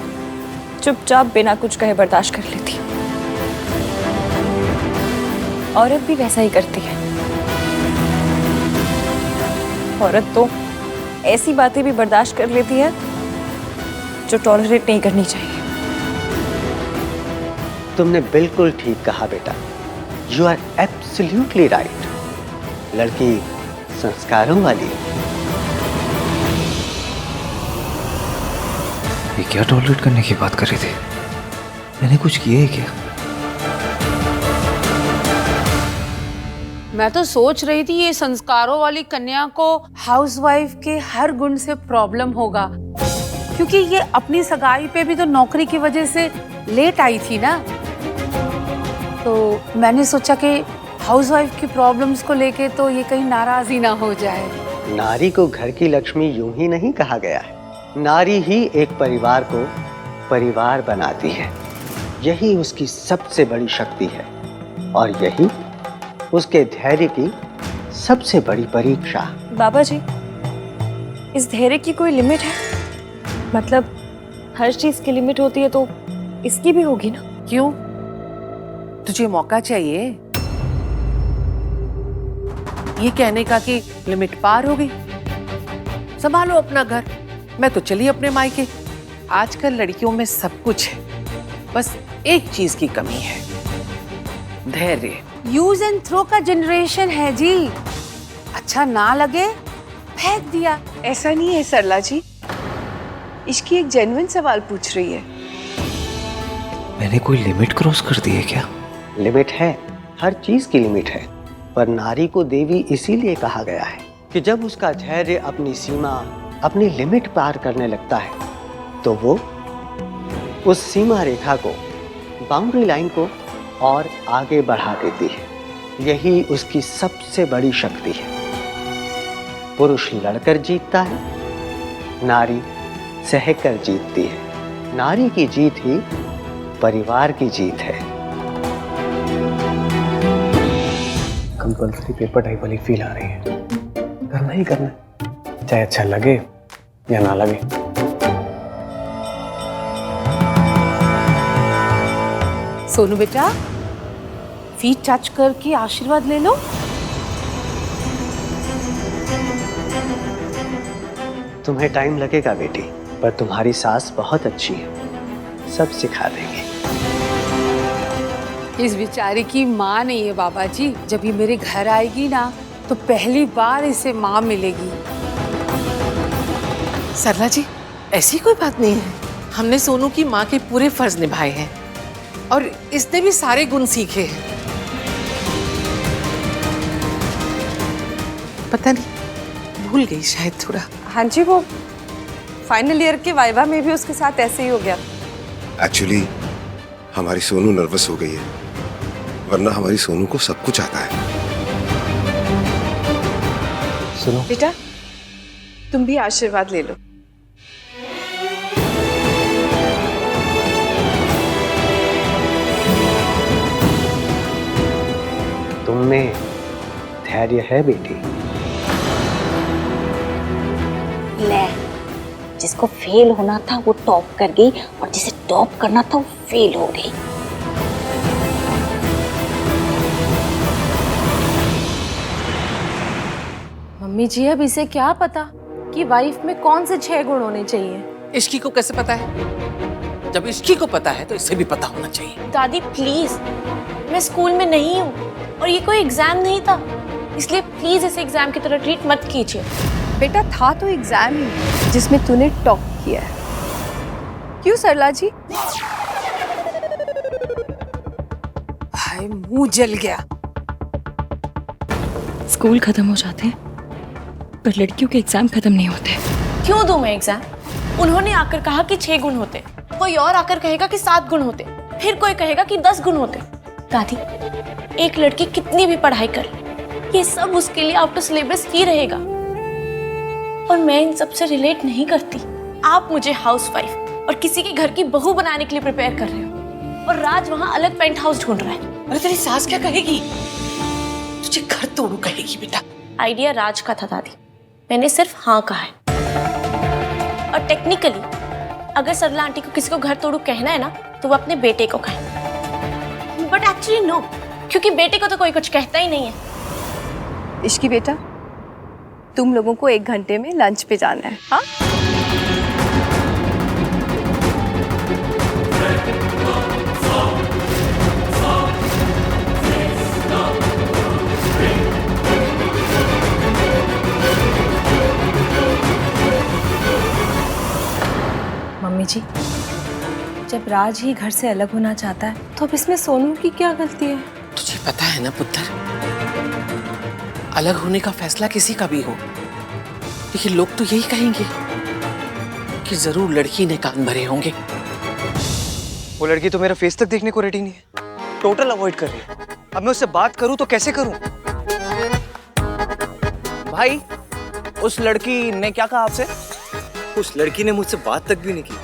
चुपचाप बिना कुछ कहे बर्दाश्त कर लेती। औरत भी वैसा ही करती है। औरत तो ऐसी बातें भी बर्दाश्त कर लेती है जो टॉलरेट नहीं करनी चाहिए। तुमने बिल्कुल ठीक कहा बेटा। You are absolutely right. लड़की संस्कारों वाली है। ये क्या टॉलरेट करने की बात कर रहे थे? मैंने कुछ किया है क्या? मैं तो सोच रही थी ये संस्कारों वाली कन्या को हाउसवाइफ के हर गुण से प्रॉब्लम होगा, क्योंकि ये अपनी सगाई पे भी तो नौकरी की वजह से लेट आई थी ना। तो मैंने सोचा कि हाउसवाइफ की प्रॉब्लम्स को लेके तो ये कहीं नाराज ही ना हो जाए। नारी को घर की लक्ष्मी यूं ही नहीं कहा गया है। नारी ही एक परिवार को परिवार बनाती है। यही उसकी सबसे बड़ी शक्ति है और यही उसके धैर्य की सबसे बड़ी परीक्षा। बाबा जी, इस धैर्य की कोई लिमिट है? मतलब हर चीज की लिमिट होती है तो इसकी भी होगी ना? क्यों? तुझे मौका चाहिए? ये कहने का कि लिमिट पार हो गई। संभालो अपना घर, मैं तो चली अपने मायके। आजकल लड़कियों में सब कुछ है, बस एक चीज की कमी है, धैर्य। यूज एंड थ्रो का जनरेशन है जी। अच्छा ना लगे फेंक दिया। ऐसा नहीं है सरला जी, इसकी एक जेन्युइन सवाल पूछ रही है। मैंने कोई लिमिट क्रॉस कर दी है क्या? लिमिट है, हर चीज की लिमिट है, पर नारी को देवी इसीलिए कहा गया है कि जब उसका धैर्य अपनी सीमा, अपनी लिमिट पार करने लगता है तो वो उस सीमा रेखा को, बाउंड्री लाइन को और आगे बढ़ा देती है। यही उसकी सबसे बड़ी शक्ति है। पुरुष लड़कर जीतता है, नारी सहकर जीतती है। नारी की जीत ही परिवार की जीत है। कंपल्सरी पेपर टाइप वाली फील आ रही है, करना ही करना है, चाहे अच्छा लगे या ना लगे। सोनू बेटा, फीट टच करके आशीर्वाद ले लो। तुम्हें टाइम लगेगा बेटी, पर तुम्हारी सास बहुत अच्छी है, सब सिखा देंगे। इस बेचारी की माँ नहीं है बाबा जी। जब ये मेरे घर आएगी ना तो पहली बार इसे माँ मिलेगी। सरला जी, ऐसी कोई बात नहीं है। हमने सोनू की माँ के पूरे फर्ज निभाए हैं और इसने भी सारे गुण सीखे हैं। पता नहीं, भूल गई शायद थोड़ा। हाँ जी, वो फाइनल ईयर के वाइवा में भी उसके साथ ऐसे ही हो गया। एक्चुअली हमारी सोनू नर्वस हो गई है, वरना हमारी सोनू को सब कुछ आता है। सुनो बेटा, तुम भी आशीर्वाद ले लो। तुम में धैर्य है बेटी। ले, जिसको फेल होना था वो टॉप कर गई और जिसे टॉप करना था वो फेल हो गई। मम्मी जी, अब इसे क्या पता कि वाइफ में कौन से 6 गुण होने चाहिए? इश्की को कैसे पता है? जब इश्की को पता है तो इसे भी पता होना चाहिए। दादी प्लीज, मैं स्कूल में नहीं हूँ और ये कोई एग्जाम नहीं था, इसलिए प्लीज इसे एग्जाम की तरह ट्रीट मत कीजिए। बेटा, था तो एग्जाम ही जिसमें तूने टॉप किया है। क्यों सरला जी? हाय, मुंह जल गया। स्कूल खत्म हो जाते हैं पर लड़कियों के एग्जाम खत्म नहीं होते। क्यों दूं मैं एग्जाम? उन्होंने आकर कहा कि 6 गुण होते, कोई और आकर कहेगा कि 7 गुण होते, फिर कोई कहेगा कि 10 गुण होते। दादी, एक लड़की कितनी भी पढ़ाई कर, ये सब उसके लिए आउट ऑफ सिलेबस ही रहेगा और मैं इन सब से रिलेट नहीं करती। आप मुझे हाउसवाइफ और किसी के घर की बहू बनाने के लिए प्रिपेयर कर रहे हो और राज वहां अलग पेंट हाउस ढूंढ रहा है। अरे तेरी सास क्या कहेगी? तुझे घर तोड़ू कहेगी बेटा। आइडिया राज का था दादी, मैंने सिर्फ हाँ कहा है। और टेक्निकली अगर सरला आंटी को किसी को घर तोड़ू कहना है ना तो वो अपने बेटे को कहे, बट एक्चुअली नो, क्योंकि बेटे को तो कोई कुछ कहता ही नहीं है। इश्की बेटा, तुम लोगों को 1 घंटे में लंच पे जाना है। हाँ, मम्मी जी, जब राज ही घर से अलग होना चाहता है तो अब इसमें सोनू की क्या गलती है? तुझे पता है ना पुत्र, अलग होने का फैसला किसी का भी हो, लेकिन लोग तो यही कहेंगे कि जरूर लड़की ने कान भरे होंगे। वो लड़की तो मेरा फेस तक देखने को रेडी नहीं है, टोटल अवॉइड कर रही है। अब मैं उससे बात करूं तो कैसे करूं? भाई, उस लड़की ने क्या कहा आपसे? उस लड़की ने मुझसे बात तक भी नहीं की।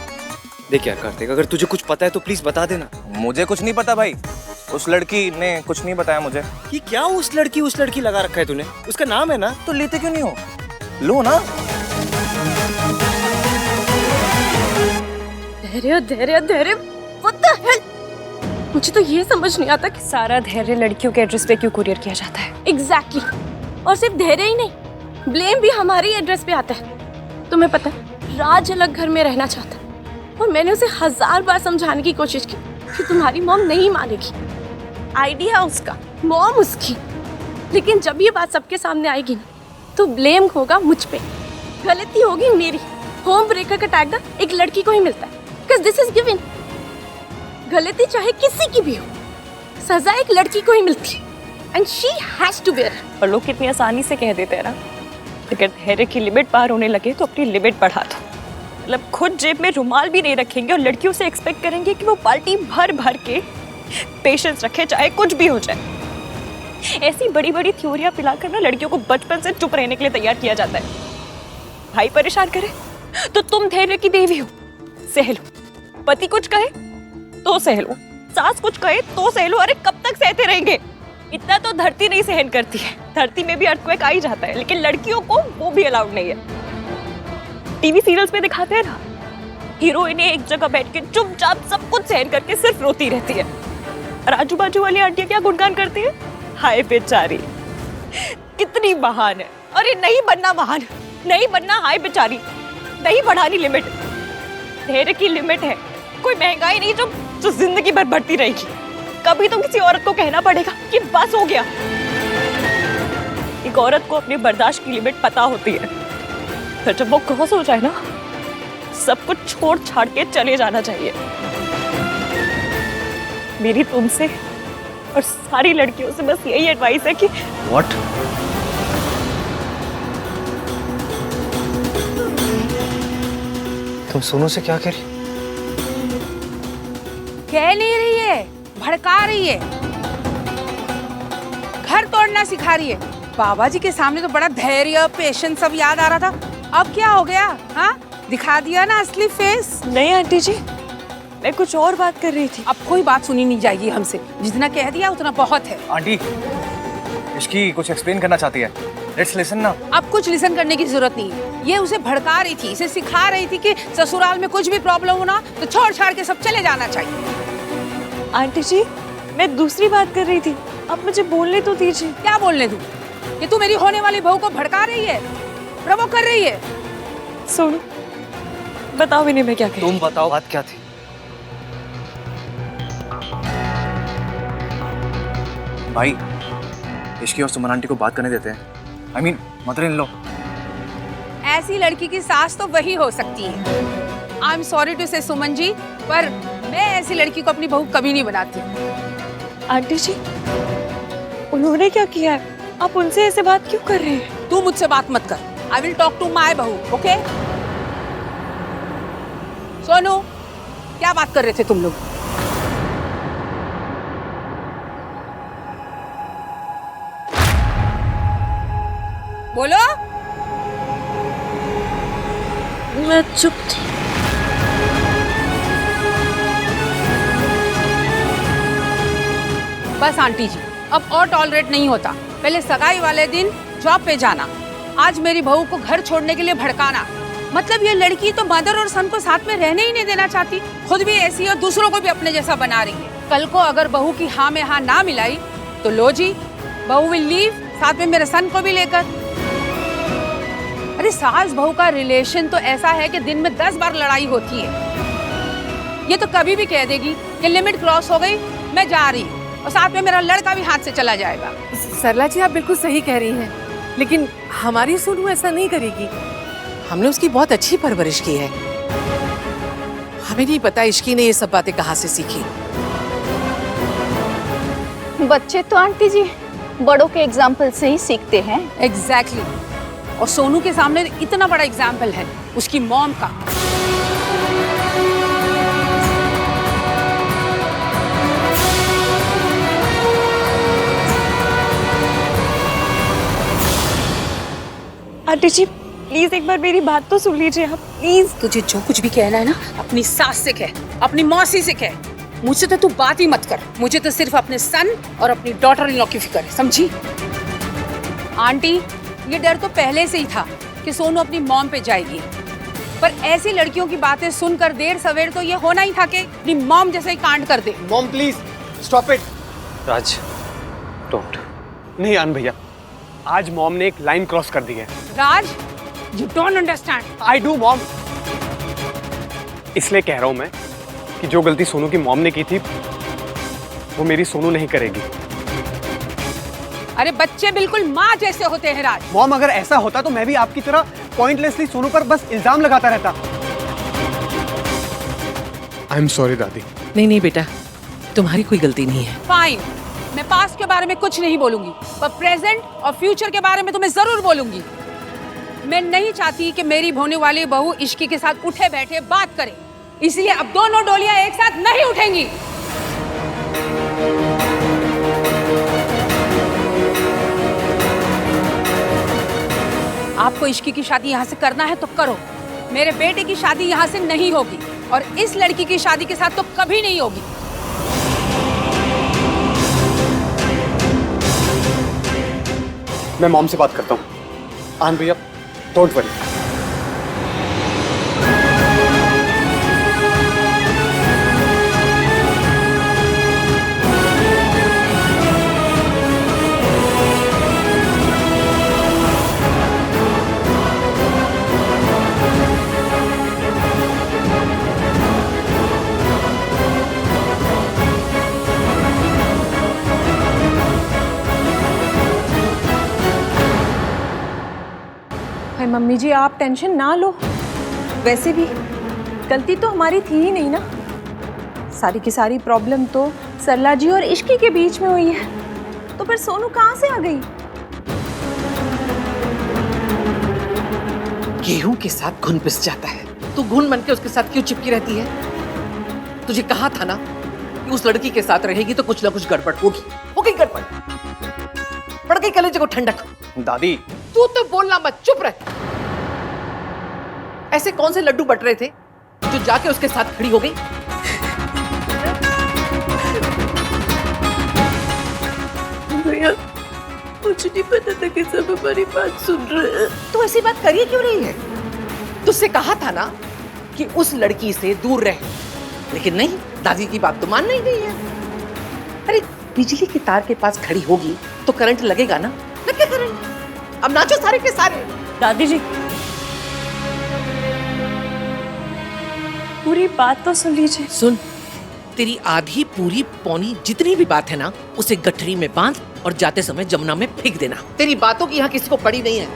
देख यार कार्तिक, अगर तुझे कुछ पता है तो प्लीज बता देना। मुझे कुछ नहीं पता भाई, उस लड़की ने कुछ नहीं बताया मुझे। ये क्या उस लड़की लगा रखा है तूने? उसका नाम है ना, तो लेते क्यों नहीं हो? लो ना। धैर्य धैर्य धैर्य, व्हाट द हेल? मुझे तो ये समझ नहीं आता कि सारा धैर्य लड़कियों के एड्रेस पे क्यों कुरियर किया जाता है। एग्जैक्टली और सिर्फ धैर्य ही नहीं, ब्लेम भी हमारी एड्रेस पे आता है। तुम्हें पता है, राज अलग घर में रहना चाहता है और मैंने उसे 1000 बार समझाने की कोशिश की कि तुम्हारी मॉम नहीं मानेगी। आइडिया उसका, मॉम उसकी, लेकिन जब ये बात सबके सामने आएगी ना तो ब्लेम होगा मुझ पे, गलती होगी मेरी। होम ब्रेकर का टैग ना एक लड़की को ही मिलता है, बिकॉज़ दिस इज गिवन। गलती चाहे किसी की भी हो, सजा एक लड़की को ही मिलती है and she has to bear. और लोग कितनी आसानी से कह देते हैं ना, अगर धैर्य की लिमिट पार होने लगे तो अपनी लिमिट बढ़ा दो। मतलब खुद जेब में रुमाल भी नहीं रखेंगे और लड़कियों से एक्सपेक्ट करेंगे कि वो बाल्टी भर भर के पेशेंस रखे, चाहे कुछ भी हो जाए। ऐसी बड़ी बड़ी थ्योरियां पिलाकर ना लड़कियों को बचपन से चुप रहने के लिए तैयार किया जाता है। भाई परेशान करे तो तुम धैर्य की देवी हो, सह लो। पति कुछ कहे तो सह लो, सास कुछ कहे तो सह लो। अरे कब तक सहते रहेंगे? इतना तो धरती नहीं सहन करती है, धरती में भी अर्थक्वेक आ ही जाता है, लेकिन लड़कियों को वो भी अलाउड नहीं है। टीवी सीरियल्स में दिखाते हैं ना, हीरोइनें एक जगह बैठ के चुपचाप सब कुछ सहन करके सिर्फ रोती रहती है, और आजू बाजू वाली आंटियां क्या गुणगान करती है, हाय बेचारी कितनी महान है। अरे नहीं बनना महान, नहीं बनना हाय बेचारी, नहीं बढ़ानी लिमिट। धैर्य की लिमिट है, कोई महंगाई नहीं जो जिंदगी भर बढ़ती रहेगी। कभी तो किसी औरत को कहना पड़ेगा कि बस हो गया। एक औरत को अपने बर्दाश्त की लिमिट पता होती है, फिर जब वो क्रॉस हो जाए ना, सब कुछ छोड़ छाड़ के चले जाना चाहिए। मेरी तुमसे और सारी लड़कियों से बस यही एडवाइस है कि What? तुम सोनू से क्या कह रही? कह नहीं रही है, भड़का रही है, घर तोड़ना सिखा रही है। बाबा जी के सामने तो बड़ा धैर्य, पेशेंस सब याद आ रहा था, अब क्या हो गया? हाँ, दिखा दिया ना असली फेस। नहीं आंटी जी, मैं कुछ और बात कर रही थी। अब कोई बात सुनी नहीं जाएगी हमसे, जितना कह दिया उतना बहुत है। आंटी, इसकी कुछ एक्सप्लेन करना चाहती है, लेट्स लिसन ना। अब कुछ लिसन करने की जरूरत नहीं है, ये उसे भड़का रही थी, इसे सिखा रही थी कि ससुराल में कुछ भी प्रॉब्लम हो ना तो छोड़ छाड़ के सब चले जाना चाहिए। आंटी जी, मैं दूसरी बात कर रही थी, आप मुझे बोलने तो दीजिए। क्या बोलने दूं? कि तू मेरी होने वाली बहू को भड़का रही है, प्रवोक कर रही है। सुनो, बताओ इन्हें मैं क्या कह। तुम बताओ बात क्या थी? भाई, इश्की और सुमन आंटी को बात करने देते हैं। I mean, mother in law. ऐसी लड़की की सास तो वही हो सकती है। आई एम सॉरी टू से सुमन जी, पर मैं ऐसी लड़की को अपनी बहू कभी नहीं बनाती। आंटी जी, उन्होंने क्या किया है? आप उनसे ऐसे बात क्यों कर रहे हैं? तू मुझसे बात मत कर। I will talk to my बहू, ओके? सोनू, क्या बात कर रहे थे तुम लोग? बोलो। मैं चुप थी। बस आंटी जी, अब और टॉलरेट नहीं होता। पहले सगाई वाले दिन जॉब पे जाना, आज मेरी बहू को घर छोड़ने के लिए भड़काना। मतलब ये लड़की तो मदर और सन को साथ में रहने ही नहीं देना चाहती, खुद भी ऐसी और दूसरों को भी अपने जैसा बना रही है। कल को अगर बहू की हाँ में हाँ ना मिलाई तो लो जी, बहू विल लीव, साथ में मेरे सन को भी लेकर। अरे सास बहू का रिलेशन तो ऐसा है कि दिन में 10 बार लड़ाई होती है। ये तो कभी भी कह देगी कि लिमिट क्रॉस हो गई, मैं जा रही हूँ, और साथ में मेरा लड़का भी हाथ से चला जाएगा। सरला जी, आप बिल्कुल सही कह रही हैं, लेकिन हमारी सोनू ऐसा नहीं करेगी। हमने उसकी बहुत अच्छी परवरिश की है। हमें नहीं पता इश्की ने ये सब बातें कहाँ से सीखी। बच्चे तो आंटी जी बड़ों के एग्जाम्पल से ही सीखते हैं। एग्जैक्टली। और सोनू के सामने इतना बड़ा एग्जाम्पल है उसकी मॉम का। आंटी जी, प्लीज एक बार मेरी बात तो सुन लीजिए आप, प्लीज। तुझे जो कुछ भी कहना है ना, अपनी सास से कह, अपनी मौसी से कह। मुझसे तो तू बात ही मत कर। मुझे तो सिर्फ अपने सन और अपनी डॉटर इन लॉ की फिक्र है, समझी? आंटी, ये डर तो पहले से ही था कि सोनू अपनी मॉम पे जाएगी, पर ऐसी लड़कियों की बातें सुनकर देर सवेर तो ये होना ही था कि अपनी मॉम जैसे ही कांड कर दे। Mom please stop it. Raj, don't. नहीं आन भैया, आज मॉम ने एक लाइन क्रॉस कर दी है। Raj, you don't understand. I do mom. इसलिए कह रहा हूं मैं कि जो गलती सोनू की मॉम ने की थी वो मेरी सोनू नहीं करेगी। अरे बच्चे बिल्कुल माँ जैसे होते हैं राज। मॉम अगर ऐसा होता तो मैं भी आपकी तरह पॉइंटलेसली सोनू पर बस इल्जाम लगाता रहता। आई एम सॉरी दादी। नहीं नहीं बेटा, तुम्हारी कोई गलती नहीं है। फाइन, मैं पास्ट के बारे में कुछ नहीं बोलूंगी, पर प्रेजेंट और फ्यूचर के बारे में तो मैं जरूर बोलूंगी। मैं नहीं चाहती कि मेरी होने वाली बहू इश्की के साथ उठे बैठे बात करे, इसलिए अब दोनों डोलियां एक साथ नहीं उठेंगी। आपको इश्की की शादी यहाँ से करना है तो करो, मेरे बेटे की शादी यहाँ से नहीं होगी और इस लड़की की शादी के साथ तो कभी नहीं होगी। मैं मॉम से बात करता हूँ। आन भैया, डोंट वरी। मम्मी जी आप टेंशन ना लो, वैसे भी गलती तो हमारी थी ही नहीं ना। सारी की सारी प्रॉब्लम तो सरला जी और इश्की के बीच में हुई है, तो फिर सोनू कहाँ से आ गई? गेहूं के साथ घुन पिस जाता है, तू घुन बन के उसके साथ क्यों चिपकी रहती है? तुझे कहा था ना कि उस लड़की के साथ रहेगी तो कुछ ना कुछ गड़बड़ होगी। हो गई गड़बड़, पड़ गई कलेजे को ठंडक। दादी तू तो बोलना मत, चुप रह। ऐसे कौन से लड्डू बट रहे थे जो जाके उसके साथ खड़ी हो गई? भैया मुझे नहीं पता था कि सब हमारी बात सुन रहे हैं। तो ऐसी बात करिए क्यों रही है? तुझसे कहा था ना कि उस लड़की से दूर रह, लेकिन नहीं, दादी की बात तो मान नहीं गई है। अरे बिजली के तार के पास खड़ी होगी तो करंट लगेगा ना, लग गया करंट। अब नाचो सारे के सारे। दादी जी पूरी बात तो सुन लीजिए। सुन, तेरी आधी पूरी पौनी जितनी भी बात है ना, उसे गठरी में बांध और जाते समय जमुना में फेंक देना। तेरी बातों की यहाँ किसी को पड़ी नहीं है।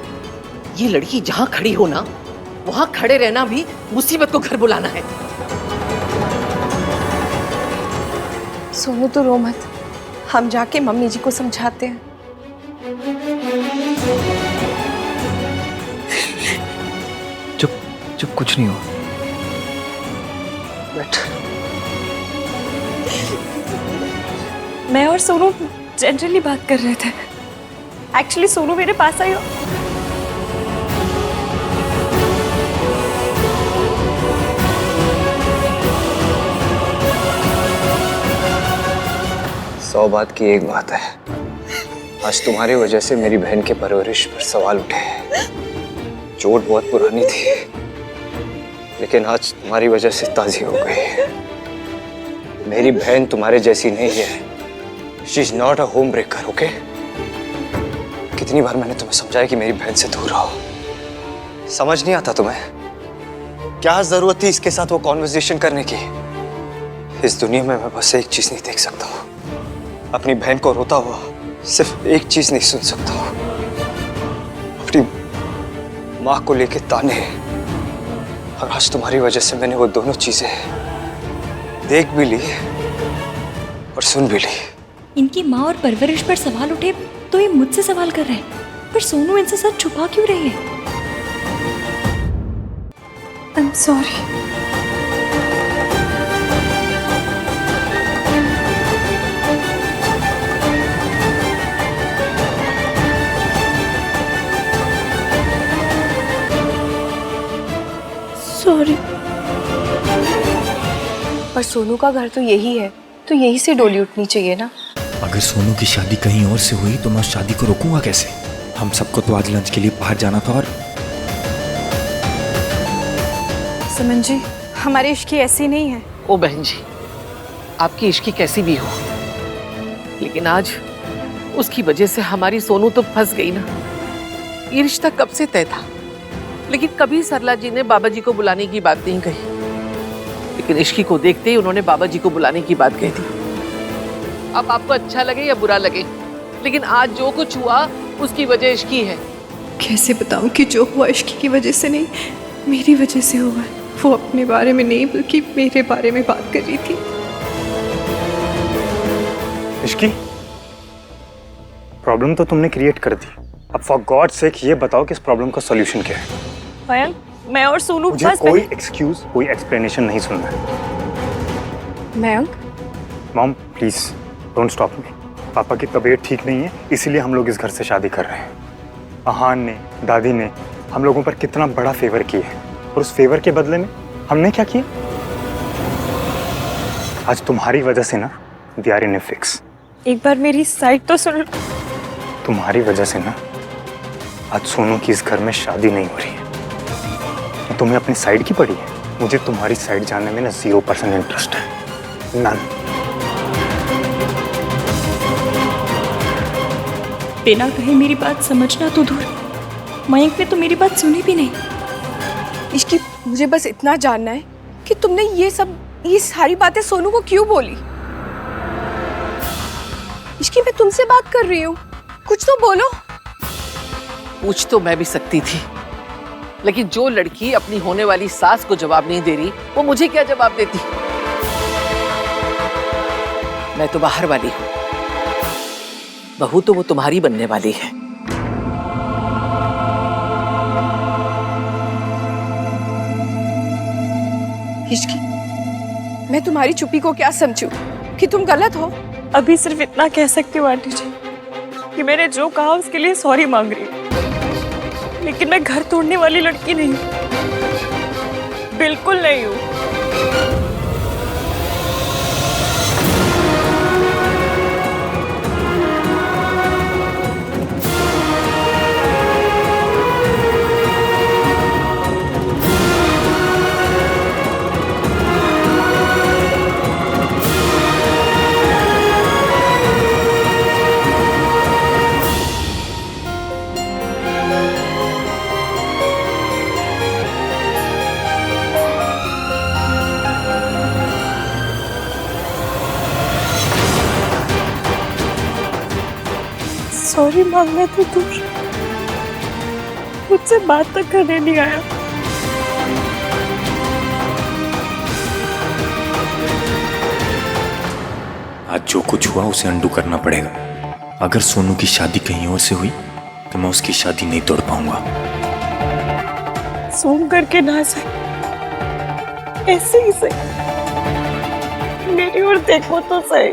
ये लड़की जहाँ खड़ी हो ना, वहाँ खड़े रहना भी मुसीबत को घर बुलाना है। सोनू तो रो मत, हम जाके मम्मी जी को समझाते हैं। चुप चुप, कुछ नहीं हुआ। मैं और सोनू जनरली बात कर रहे थे। एक्चुअली सोनू मेरे पास आई। सौ बात की एक बात है, आज तुम्हारी वजह से मेरी बहन के परवरिश पर सवाल उठे। चोट बहुत पुरानी थी, लेकिन आज तुम्हारी वजह से ताज़ी हो गई। मेरी बहन तुम्हारे जैसी नहीं है। She is not a home breaker, okay? कितनी बार मैंने तुम्हें समझाया कि मेरी बहन से दूर रहो, समझ नहीं आता तुम्हें? क्या जरूरत थी इसके साथ वो कॉन्वर्सेशन करने की? इस दुनिया में मैं बस एक चीज नहीं देख सकता हूँ, अपनी बहन को रोता हुआ। सिर्फ एक चीज नहीं सुन सकता हूँ, अपनी माँ को लेके ताने। और आज तुम्हारी वजह से मैंने वो दोनों चीजें देख भी ली और सुन भी ली। इनकी माँ और परवरिश पर सवाल उठे तो ये मुझसे सवाल कर रहे हैं, पर सोनू इनसे सच छुपा क्यों रही है? I am sorry. सॉरी। पर सोनू का घर तो यही है, तो यही से डोली उठनी चाहिए ना। अगर सोनू की शादी कहीं और से हुई तो मैं उस शादी को रोकूंगा कैसे? हम सबको तो आज लंच के लिए बाहर जाना था। और सुमन जी, हमारी इश्की ऐसी नहीं है। ओ बहन जी, आपकी इश्की कैसी भी हो, लेकिन आज उसकी वजह से हमारी सोनू तो फंस गई ना। ये रिश्ता कब से तय था, लेकिन कभी सरला जी ने बाबा जी को बुलाने की बात नहीं कही। लेकिन इश्की को देखते ही उन्होंने बाबा जी को बुलाने की बात कही थी। अब आपको अच्छा लगे या बुरा लगे, लेकिन आज जो कुछ हुआ उसकी वजह इश्की है। कैसे बताऊं कि जो हुआ इश्की की वजह से नहीं, मेरी वजह से हुआ है। वो अपने बारे में नहीं बल्कि मेरे बारे में बात कर रही थी। इश्की, प्रॉब्लम तो तुमने क्रिएट कर दी। अब फॉर गॉड सेक ये बताओ कि इस प्रॉब्लम का सॉल्यूशन क्या है। मयंक, मैं और सोनू मुझे कोई एक्सक्यूज, कोई एक्सप्लेनेशन नहीं सुनना है। Mayank, mom please don't stop me. पापा की तबीयत ठीक नहीं है, इसीलिए हम लोग इस घर से शादी कर रहे हैं। अहान ने, दादी ने हम लोगों पर कितना बड़ा फेवर किया है, और उस फेवर के बदले में हमने क्या किया? आज तुम्हारी वजह से ना we are in a fix. एक बार मेरी साइड तो सुन। तुम्हारी वजह से ना आज सोनू की इस घर में शादी नहीं हो रही है। तुम्हें अपनी साइड की पड़ी है। मुझे तुम्हारी साइड जानने में ना 0% इंटरेस्ट है, नन। बिना कहे मेरी बात समझना तो दूर, मयंक ने तो मेरी बात सुनी भी नहीं। इश्की, मुझे बस इतना जानना है कि तुमने ये सारी बातें सोनू को क्यों बोली? इश्की, मैं तुमसे बात कर रही हूँ, कुछ तो बोलो। पूछ तो मैं भी सकती थी, लेकिन जो लड़की अपनी होने वाली सास को जवाब नहीं दे रही, वो मुझे क्या जवाब देती? मैं तो बाहर वाली हूँ, बहू तो वो तुम्हारी बनने वाली है। इश्की, मैं तुम्हारी चुप्पी को क्या समझूं कि तुम गलत हो? अभी सिर्फ इतना कह सकती हूँ आंटी जी कि मैंने जो कहा उसके लिए सॉरी मांग रही हूँ, लेकिन मैं घर तोड़ने वाली लड़की नहीं हूँ, बिल्कुल नहीं हूँ। सॉरी मांगना तो दूर, मुझसे बात तक करने नहीं आया। आज जो कुछ हुआ उसे अंडू करना पड़ेगा। अगर सोनू की शादी कहीं और से हुई तो मैं उसकी शादी नहीं तोड़ पाऊंगा। सूम करके ना सही, ऐसे ही सही, मेरी ओर देखो तो सही।